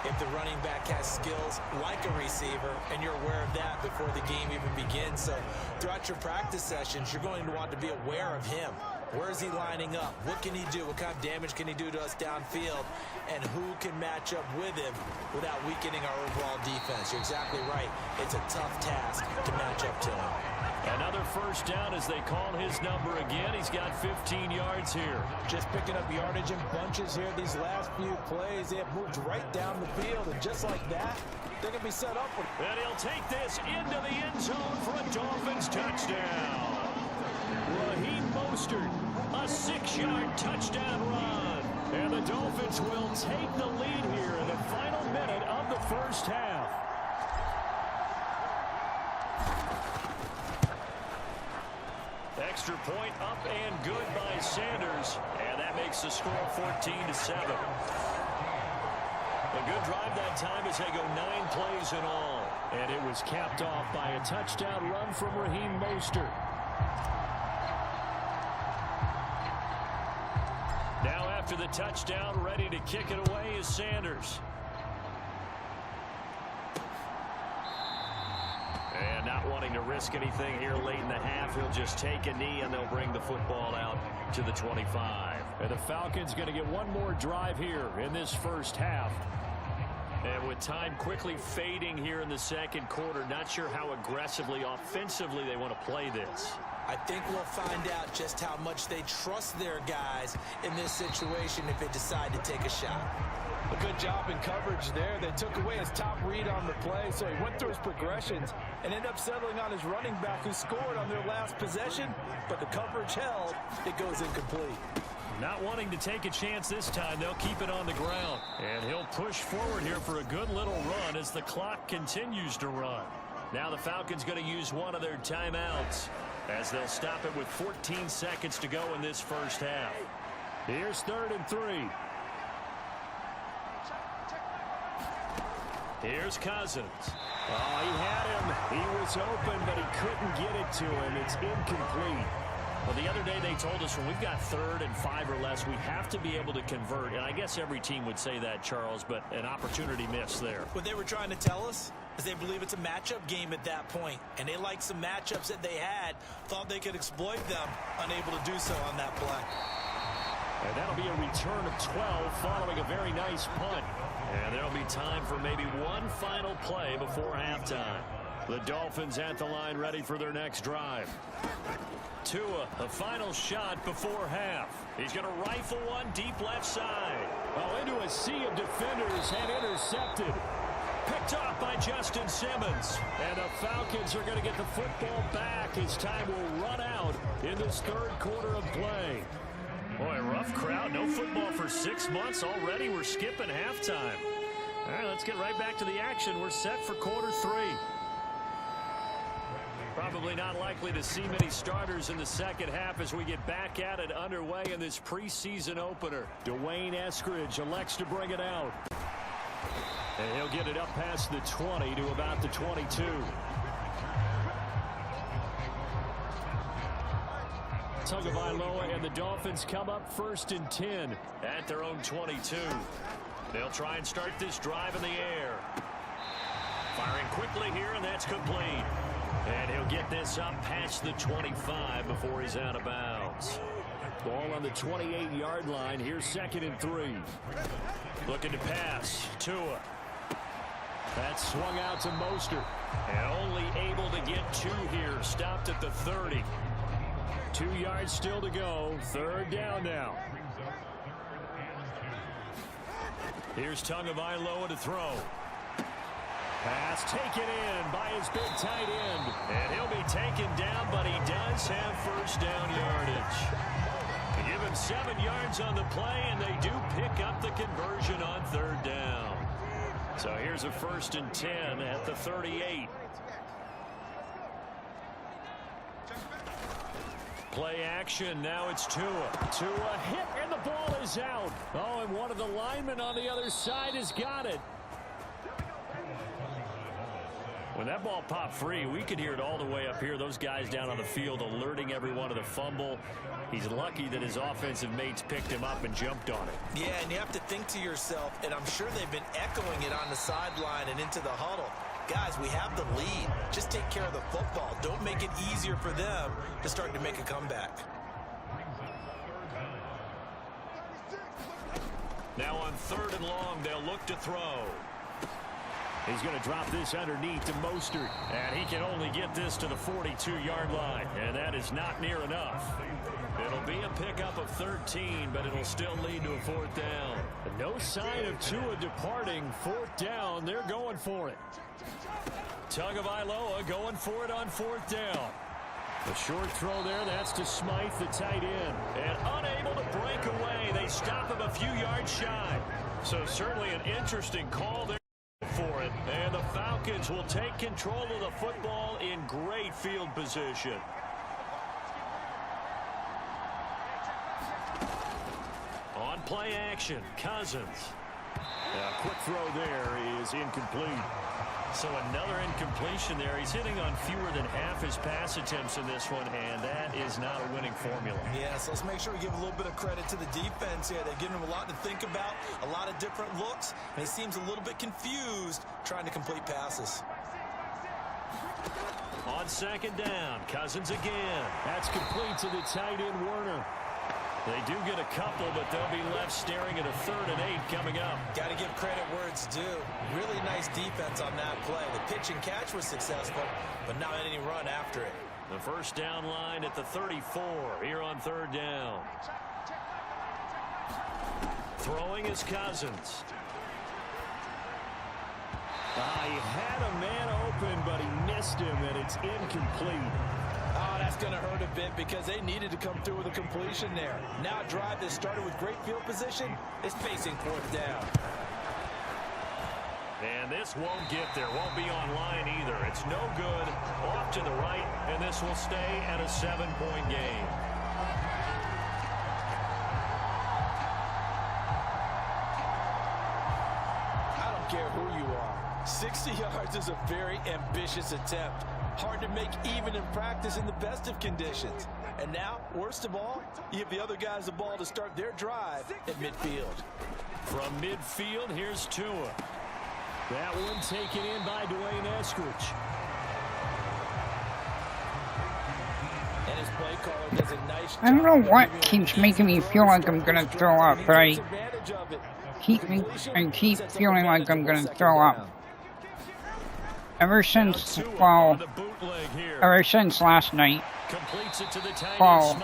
if the running back has skills like a receiver, and you're aware of that before the game even begins. So throughout your practice sessions, you're going to want to be aware of him. Where is he lining up? What can he do? What kind of damage can he do to us downfield? And who can match up with him without weakening our overall defense? You're exactly right. It's a tough task to match up to him. Another first down as they call his number again. He's got 15 yards here. Just picking up yardage in bunches here these last few plays. They have moved right down the field, and just like that, they're going to be set up with. And he'll take this into the end zone for a Dolphins touchdown. Raheem Mostert, a 6-yard touchdown run. And the Dolphins will take the lead here in the final minute of the first half. Extra point up and good by Sanders. And that makes the score 14-7. A good drive that time as they go 9 plays in all. And it was capped off by a touchdown run from Raheem Mostert. Now after the touchdown, ready to kick it away is Sanders. And not wanting to risk anything here late in the half, he'll just take a knee and they'll bring the football out to the 25. And the Falcons going to get one more drive here in this first half. And with time quickly fading here in the second quarter, not sure how aggressively, offensively they want to play this. I think we'll find out just how much they trust their guys in this situation if they decide to take a shot. A good job in coverage there. They took away his top read on the play, so he went through his progressions and ended up settling on his running back who scored on their last possession, but the coverage held. It goes incomplete. Not wanting to take a chance this time, they'll keep it on the ground. And he'll push forward here for a good little run as the clock continues to run. Now the Falcons going to use one of their timeouts as they'll stop it with 14 seconds to go in this first half. Here's 3rd and 3. Here's Cousins. Oh, he had him. He was open, but he couldn't get it to him. It's incomplete. Well, the other day they told us when we've got 3rd and 5 or less, we have to be able to convert. And I guess every team would say that, Charles, but an opportunity missed there. What they were trying to tell us is they believe it's a matchup game at that point. And they liked some matchups that they had, thought they could exploit them, unable to do so on that play. And that'll be a return of 12 following a very nice punt. And there'll be time for maybe one final play before halftime. The Dolphins at the line ready for their next drive. Tua, a final shot before half. He's going to rifle one deep left side. Oh, into a sea of defenders and intercepted. Picked off by Justin Simmons. And the Falcons are going to get the football back as time will run out in this 3rd quarter of play. Boy, rough crowd. No football for 6 months already. We're skipping halftime. All right, let's get right back to the action. We're set for quarter 3. Probably not likely to see many starters in the second half as we get back at it underway in this preseason opener. Dwayne Eskridge elects to bring it out. And he'll get it up past the 20 to about the 22. Tagovailoa and the Dolphins come up 1st and 10 at their own 22. They'll try and start this drive in the air. Firing quickly here, and that's complete. And he'll get this up past the 25 before he's out of bounds. Ball on the 28-yard line. Here's 2nd and 3. Looking to pass. Tua. That's swung out to Mostert. And only able to get 2 here. Stopped at the 30. 2 yards still to go. 3rd down now. Here's Tagovailoa to throw. Pass taken in by his big tight end. And he'll be taken down, but he does have 1st down yardage. They give him 7 yards on the play, and they do pick up the conversion on 3rd down. So here's a 1st and 10 at the 38. Play action. Now it's Tua. Tua hit, and the ball is out. Oh, and one of the linemen on the other side has got it. When that ball popped free, we could hear it all the way up here. Those guys down on the field alerting everyone of the fumble. He's lucky that his offensive mates picked him up and jumped on it. Yeah, and you have to think to yourself, and I'm sure they've been echoing it on the sideline and into the huddle. Guys, we have the lead. Just take care of the football. Don't make it easier for them to start to make a comeback. Now on 3rd and long, they'll look to throw. He's going to drop this underneath to Mostert. And he can only get this to the 42-yard line. And that is not near enough. It'll be a pickup of 13, but it'll still lead to a 4th down. No sign of Tua departing. 4th down. They're going for it. Tagovailoa going for it on 4th down. The short throw there, that's to Smythe, the tight end. And unable to break away. They stop him a few yards shy. So certainly an interesting call there for it. And the Falcons will take control of the football in great field position. On play action, Cousins. A quick throw there is incomplete. So another incompletion there. He's hitting on fewer than half his pass attempts in this one, and that is not a winning formula. Yeah, so let's make sure we give a little bit of credit to the defense here. They're giving him a lot to think about, a lot of different looks, and he seems a little bit confused trying to complete passes. On 2nd down, Cousins again. That's complete to the tight end, Werner. They do get a couple, but they'll be left staring at a 3rd and 8 coming up. Got to give credit where it's due. Really nice defense on that play. The pitch and catch was successful, but not any run after it. The first down line at the 34 here on third down. Throwing is Cousins. He had a man open, but he missed him, and it's incomplete. Oh, that's going to hurt a bit because they needed to come through with a completion there. Now a drive that started with great field position is facing fourth down. And this won't get there, won't be online either. It's no good, off to the right, and this will stay at a 7-point game. I don't care who you are. 60 yards is a very ambitious attempt. Hard to make even in practice in the best of conditions. And now, worst of all, you give the other guys the ball to start their drive at midfield. From midfield, here's Tua. That one taken in by Dwayne Eskridge. And his play caller does a nice job. I don't know what keeps making me feel like I'm gonna throw up, but I keep feeling like I'm gonna throw up. Ever since, well, ever since last night. Well,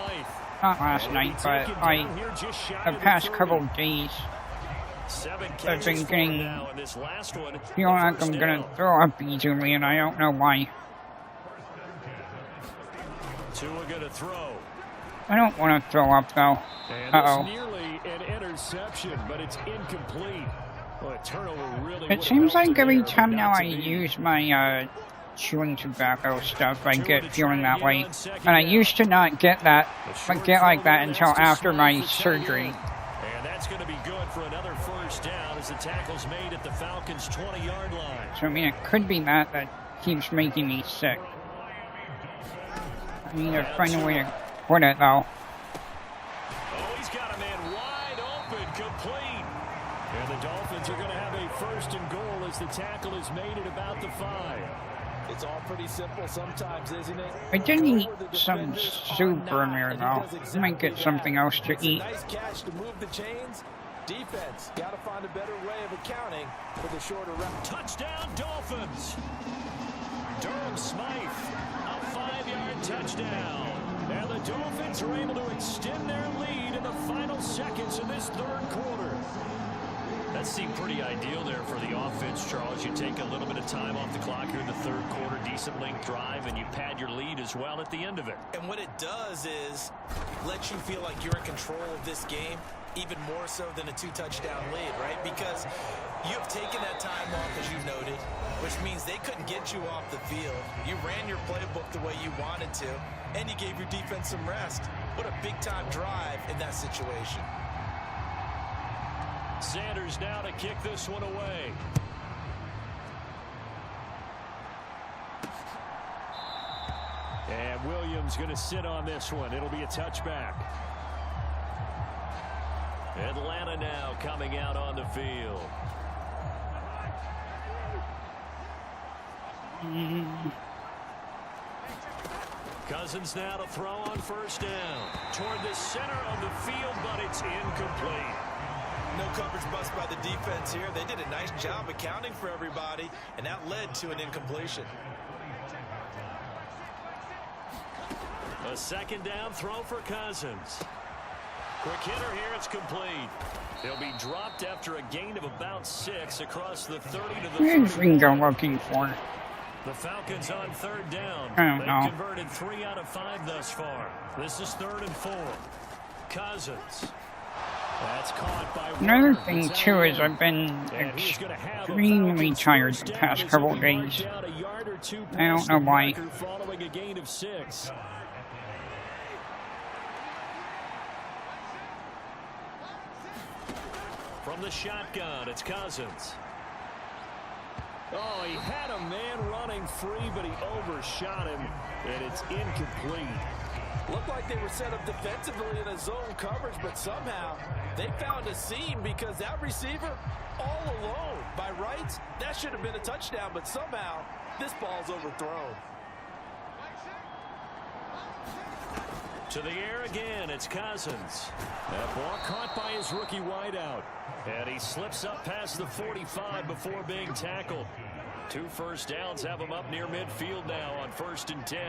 not last night, but the past couple of days, I've been feeling like I'm gonna throw up easily, and I don't know why. Tua gonna throw. I don't want to throw up though. Uh-oh. Nearly an interception, but it's incomplete. Well, a turnover really it seems like every time now I use my chewing tobacco stuff, I get feeling that way. And I used to not get that, but get like that until after my surgery. And that's going to be good for another first down as the tackle's made at the Falcons' 20-yard line. So I mean, it could be that keeps making me sick. I need to find a way to put it though. Oh, he's got a man wide open, complete. And the Dolphins are going to have a first and goal as the tackle is made at about the 5. It's all pretty simple sometimes, isn't it? I did eat some soup earlier though. I might get something else to eat. Nice catch to move the chains. Defense got to find a better way of accounting for the shorter route. Touchdown Dolphins. Durham Smythe, a 5-yard touchdown. And the Dolphins are able to extend their lead in the final seconds of this third quarter. That seemed pretty ideal there for the offense, Charles. You take a little bit of time off the clock here in the third quarter, decent length drive, and you pad your lead as well at the end of it. And what it does is let you feel like you're in control of this game, even more so than a 2-touchdown lead, right? Because you have taken that time off, as you noted, which means they couldn't get you off the field. You ran your playbook the way you wanted to, and you gave your defense some rest. What a big-time drive in that situation. Sanders now to kick this one away. And Williams going to sit on this one. It'll be a touchback. Atlanta now coming out on the field. Cousins now to throw on first down. Toward the center of the field, but it's incomplete. No coverage bust by the defense here. They did a nice job accounting for everybody, and that led to an incompletion. A second down throw for Cousins. Quick hitter here, it's complete. He'll be dropped after a gain of about 6 across the 30 to the 30. What is Ringo looking for? The Falcons on third down. I don't know. They've converted 3 out of 5 thus far. This is 3rd and 4. Cousins. That's caught by Another thing too is I've been extremely tired the past couple of days. I don't know why. Following a gain of 6. From the shotgun, it's Cousins. Oh, he had a man running free, but he overshot him, and it's incomplete. Looked like they were set up defensively in a zone coverage, but somehow they found a seam because that receiver all alone. By rights, that should have been a touchdown, but somehow this ball's overthrown. To the air again, it's Cousins. That ball caught by his rookie wideout. And he slips up past the 45 before being tackled. 2 first downs have them up near midfield now on 1st and 10.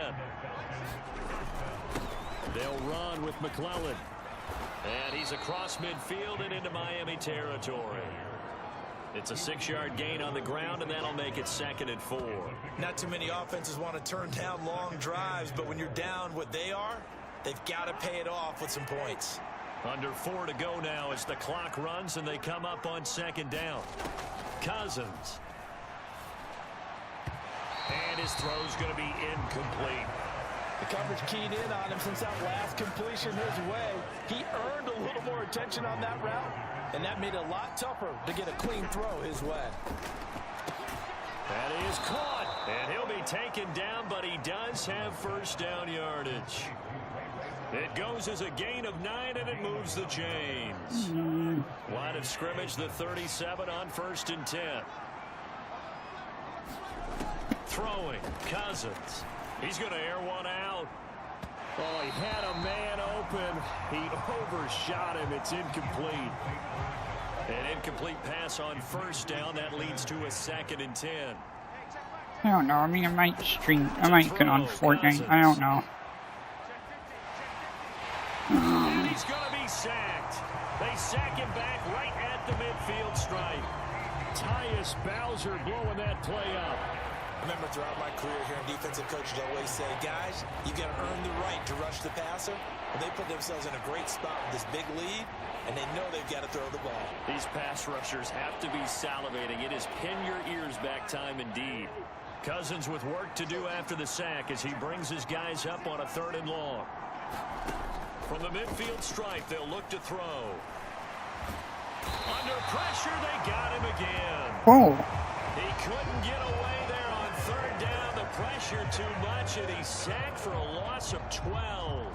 They'll run with McClellan. And he's across midfield and into Miami territory. It's a 6-yard gain on the ground, and that'll make it 2nd and 4. Not too many offenses want to turn down long drives, but when you're down what they are, they've got to pay it off with some points. Under 4 to go now as the clock runs, and they come up on 2nd down. Cousins. And his throw's going to be incomplete. The coverage keyed in on him since that last completion his way. He earned a little more attention on that route, and that made it a lot tougher to get a clean throw his way. That is caught, and he'll be taken down, but he does have first down yardage. It goes as a gain of 9, and it moves the chains. Line of scrimmage, the 37 on 1st and 10. Throwing, Cousins. He's going to air one out. Oh, he had a man open. He overshot him. It's incomplete. An incomplete pass on 1st down. That leads to a 2nd and 10. I don't know. I mean, I might get on Fortnite. I don't know. And he's going to be sacked. They sack him back right at the midfield stripe. Tyus Bowser blowing that play up. I remember throughout my career here in defensive coaches always say, guys, you got to earn the right to rush the passer. And they put themselves in a great spot with this big lead, and they know they've got to throw the ball. These pass rushers have to be salivating. It is pin your ears back time indeed. Cousins with work to do after the sack as he brings his guys up on a 3rd and long. From the midfield stripe, they'll look to throw. Under pressure, they got him again. Whoa. He couldn't get away there on 3rd down. The pressure too much, and he's sacked for a loss of 12.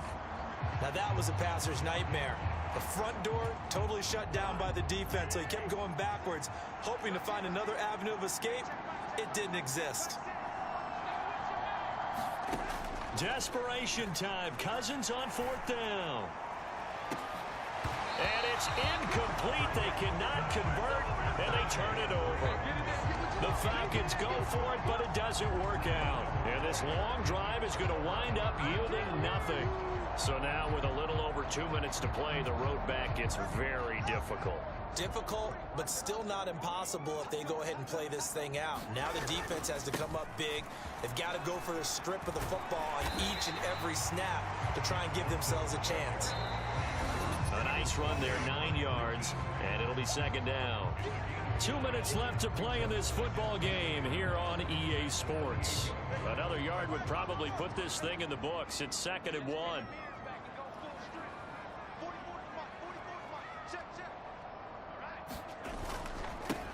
Now that was a passer's nightmare. The front door totally shut down by the defense, so he kept going backwards, hoping to find another avenue of escape. It didn't exist. Desperation time. Cousins on 4th down. And it's incomplete. They cannot convert, and they turn it over. The Falcons go for it, but it doesn't work out. And this long drive is going to wind up yielding nothing. So now with a little over 2 minutes to play, the road back gets very difficult. Difficult, but still not impossible if they go ahead and play this thing out. Now the defense has to come up big. They've got to go for the strip of the football on each and every snap to try and give themselves a chance. A nice run there, 9 yards, and it'll be 2nd down. 2 minutes left to play in this football game here on EA Sports. Another yard would probably put this thing in the books. It's 2nd and 1.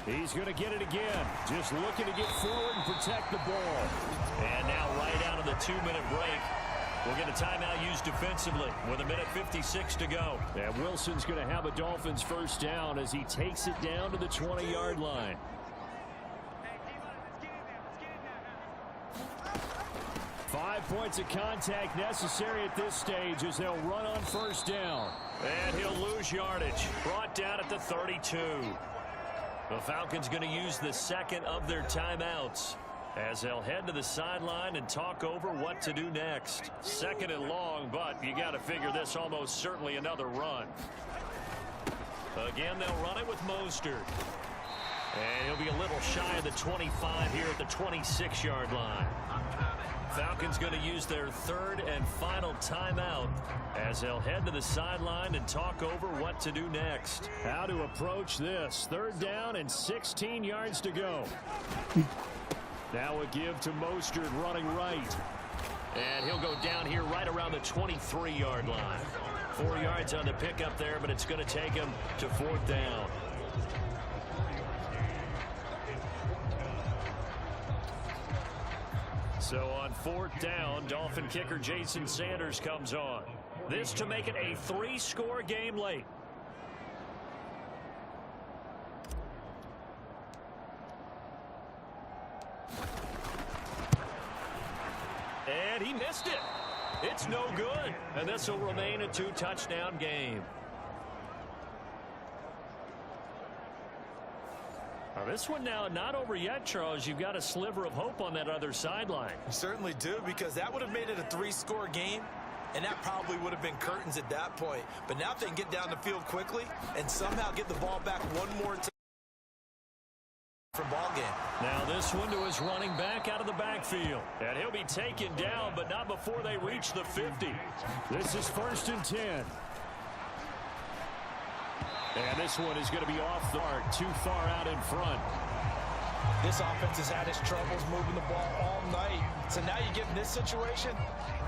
He's going to get it again. Just looking to get forward and protect the ball. And now right out of the 2-minute break, we'll get a timeout used defensively with 1:56 to go. And Wilson's going to have a Dolphins first down as he takes it down to the 20-yard line. Five points of contact necessary at this stage as they'll run on first down. And he'll lose yardage. Brought down at the 32. The Falcons going to use the 2nd of their timeouts as they'll head to the sideline and talk over what to do next. 2nd and long, but you got to figure this almost certainly another run. Again, they'll run it with Mostert. And he'll be a little shy of the 25 here at the 26-yard line. Falcons going to use their 3rd and final timeout as they'll head to the sideline and talk over what to do next. How to approach this. 3rd down and 16 yards to go. Now a give to Mostert running right. And he'll go down here right around the 23-yard line. 4 yards on the pickup there, but it's going to take him to 4th down. So on 4th down, Dolphin kicker Jason Sanders comes on. This to make it a 3-score game late. And he missed it. It's no good. And this will remain a 2-touchdown game. Now this one now not over yet, Charles. You've got a sliver of hope on that other sideline. You certainly do, because that would have made it a 3-score game, and that probably would have been curtains at that point. But now if they can get down the field quickly and somehow get the ball back one more time for ball game. Now this one to his running back out of the backfield. And he'll be taken down, but not before they reach the 50. This is 1st and 10. And this one is going to be off the mark, too far out in front. This offense has had its troubles moving the ball all night. So now you get in this situation,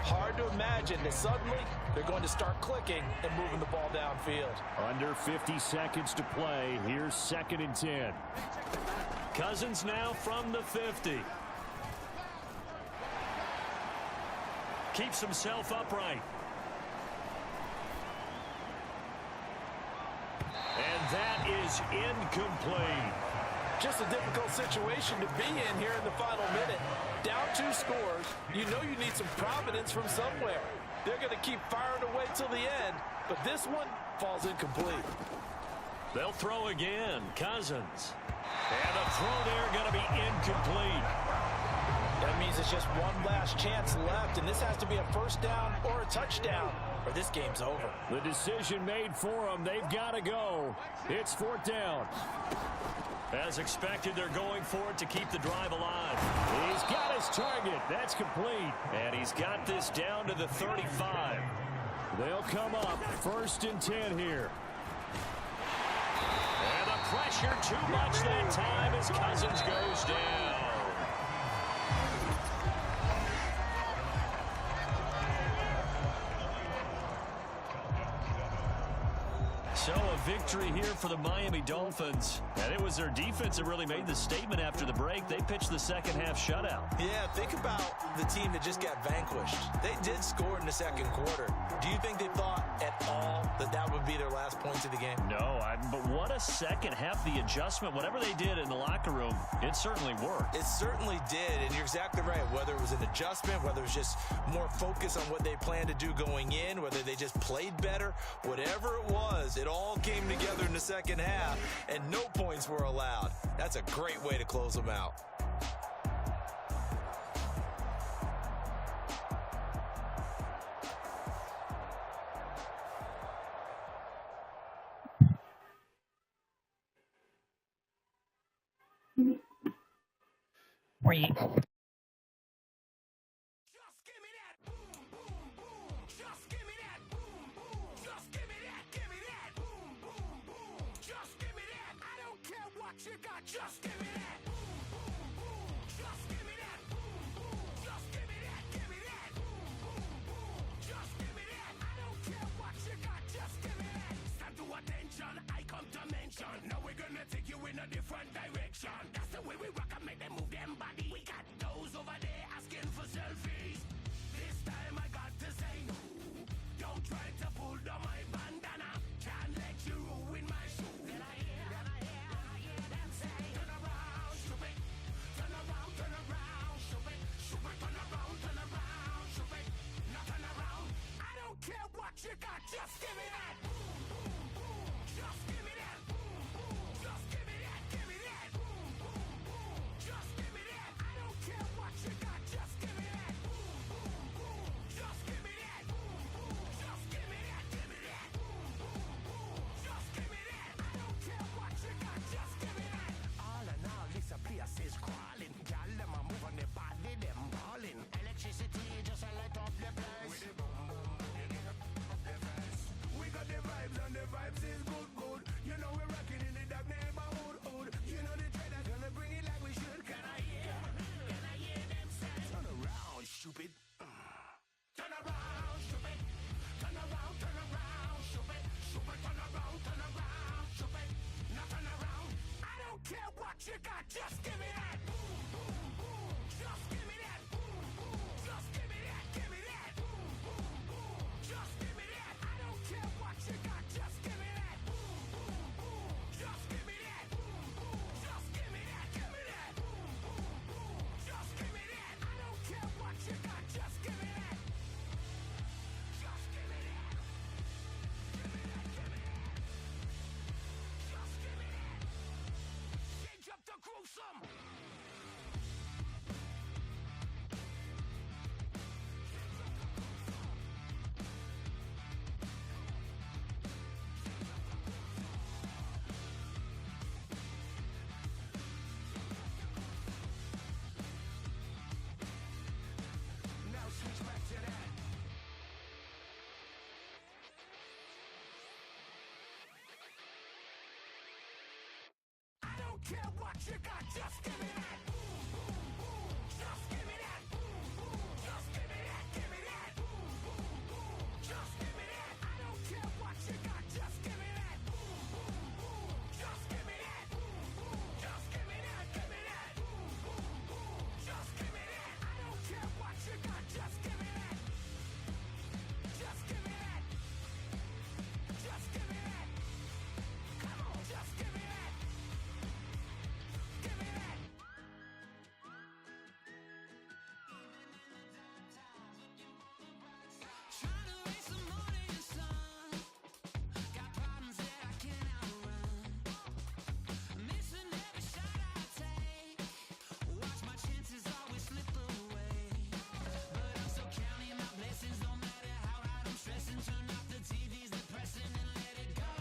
hard to imagine that suddenly they're going to start clicking and moving the ball downfield. Under 50 seconds to play. Here's 2nd and 10. Cousins now from the 50. Keeps himself upright. And that is incomplete. Just a difficult situation to be in here in the final minute. Down 2 scores. You know you need some providence from somewhere. They're going to keep firing away till the end, but this one falls incomplete. They'll throw again. Cousins. And the throw there going to be incomplete. That means it's just one last chance left, and this has to be a 1st down or a touchdown, or this game's over. The decision made for them. They've got to go. It's 4th down. As expected, they're going for it to keep the drive alive. He's got his target. That's complete. And he's got this down to the 35. They'll come up 1st and 10 here. And the pressure too much that time as Cousins goes down. So a victory here for the Miami Dolphins. And it was their defense that really made the statement after the break. They pitched the second half shutout. Yeah, think about the team that just got vanquished. They did score in the 2nd quarter. Do you think they thought at all that that would be their last points of the game? No, but what a second half. The adjustment, whatever they did in the locker room, it certainly worked. It certainly did, and you're exactly right. Whether it was an adjustment, whether it was just more focus on what they planned to do going in, whether they just played better, whatever it was, it all came together in the 2nd half, and no points were allowed. That's a great way to close them out. Wait. Just give me that. Just give me that. Just give me that. Give me that. Just give me that. I don't care what you got. Just give me that. Stand to attention. I come to mention. Now we're gonna take you in a different direction. That's the way we rock and make them move them body. We got those over there asking for selfies. This time I got to say no. Don't try to pull down my bandana. Can't let you ruin my shoe. Then I hear them say, turn around, stupid. Turn around, stupid. Stupid, turn around, stupid. Now turn around. I don't care what you got, just give me that. Just give me that. Just give me that, give me that. Just give me that. I don't care what you got, just give me that. Just give me that. Just give me that, give me that. Just give me that. I don't care what you got, just give me that. All in all, this place is crawling. Y'all them a move on the body, them balling. Electricity just a light up the place. With the boom boom, you get up the face. We got the vibes and the vibes is good, good. You know we're rocking in the dark neighborhood, hood. You know the trainers gonna bring it like we should. Can I hear them say? Turn around, stupid. Turn around, stupid. Turn around, stupid. Stupid, turn around, stupid. Now turn around. I don't care what you got, just give me that. Just give me that. Just give me that, give me that. Just give me that. I don't care what you got, just give me that. Just give me that. Just give me that, give me that. Just give me that. I don't care what you got, just give me that. Just give me that. Give me that, give me that. Just give me that. Change up some. Now switch back to that. I don't care what you got, just give me that. Boom, boom, boom. Just give me that. Boom, boom. Just give me that. Give me that. Boom, boom, boom. Just give me that. I don't care what you got, just give me that. Boom, boom, boom. Just give me that. Boom, boom. Just give me that. Give me that. Boom, boom, boom. Just give me that. I don't care what you got, just give me that. Just give me that. Just give me that. Come on, just give me that. Give me that. Trying to raise some morning sun. Got problems that I can't outrun. Missing every shot I take. Watch my chances always slip away. But I'm still counting my blessings. No matter how hard I'm stressing. Turn off the TV's depressing and let it go.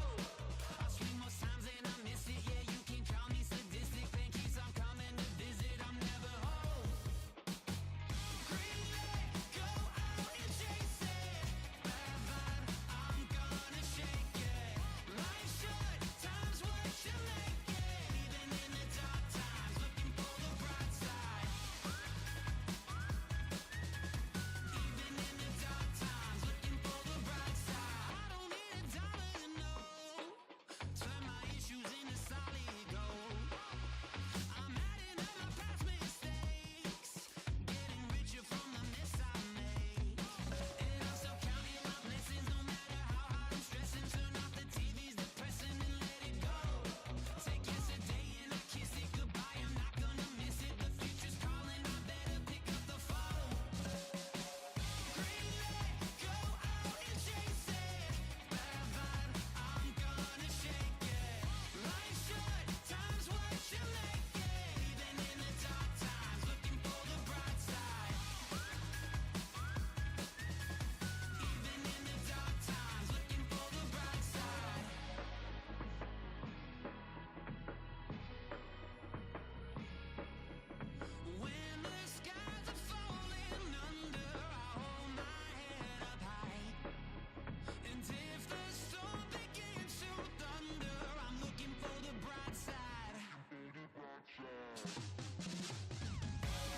I swing most times and I miss it. Yeah, you can call me sadistic. Pain keeps on coming to visit. I'm never home. Green light, go out and chase it. Bad vibe, I'm gonna shake it. Life short, time's what you make it. Even in the dark times, looking for the bright side. Even in the dark times, looking for the bright side. I don't need a dollar to know. Turn my issues into solid gold. I'm adding up my past mistakes, getting richer from the mess I made. And I'm still counting my blessings, no matter how hard I'm stressing. Turn off the TV's depressing and let it go. Take yesterday and I kiss it goodbye. I'm not gonna miss it. The future's calling, I better pick up the phone. Green light, go out and chase it. Bad vibe, I'm gonna shake it. Life short, time's what you make it. Even in the dark times, looking for the bright side. Even in the dark times, looking for the bright side. When the skies are falling under, I hold my head up high. And if the storm begins to thunder, I'm looking for the bright side.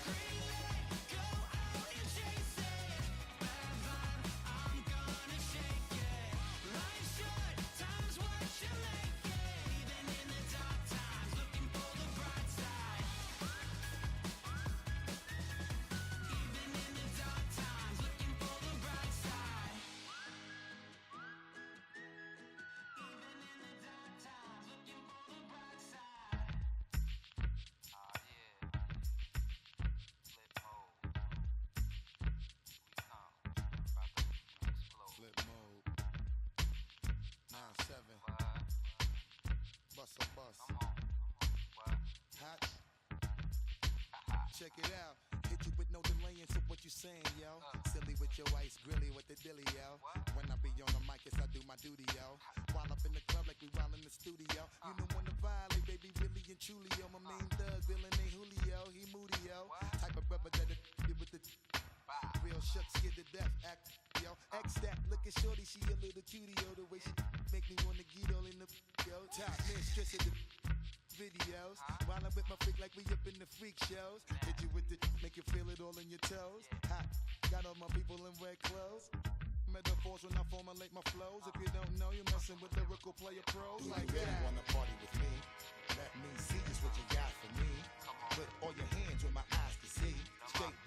Green light, go out and chase it. Bad vibe, I'm gonna shake it. Life short, time's what you make it. Even in the dark times, looking for the bright side. Even in the dark times, looking for the bright side. Even in the dark times, looking for the bright side. Flip mode. 9-7. Bust a bus. Hot. Check it out. Hit you with no delay into what you saying, yo. Silly with your ice, grilly with the dilly, yo. When I be on the mic, yes, I do my duty, yo. While up in the club like we while in the studio. You don't wanna violate, baby, really and truly, yo. My main thug, villain ain't Julio, he moody, yo. Type of brother that'll with the real shook, scared to death, act, yo. X that, look at shorty, she a little cutie, yo. The way she make me wanna get all in the, yo. Top mistress of the videos. While I'm with my freak like we up in the freak shows. Hit you with the, make you feel it all in your toes. Hot, got all my people in red clothes. Metaphors when I formulate my flows. If you don't know, you're messing with lyrical player pros. Do Like you really that. wanna party with me? Let me see just what you got for me. Put all your hands where my eyes can see. Straight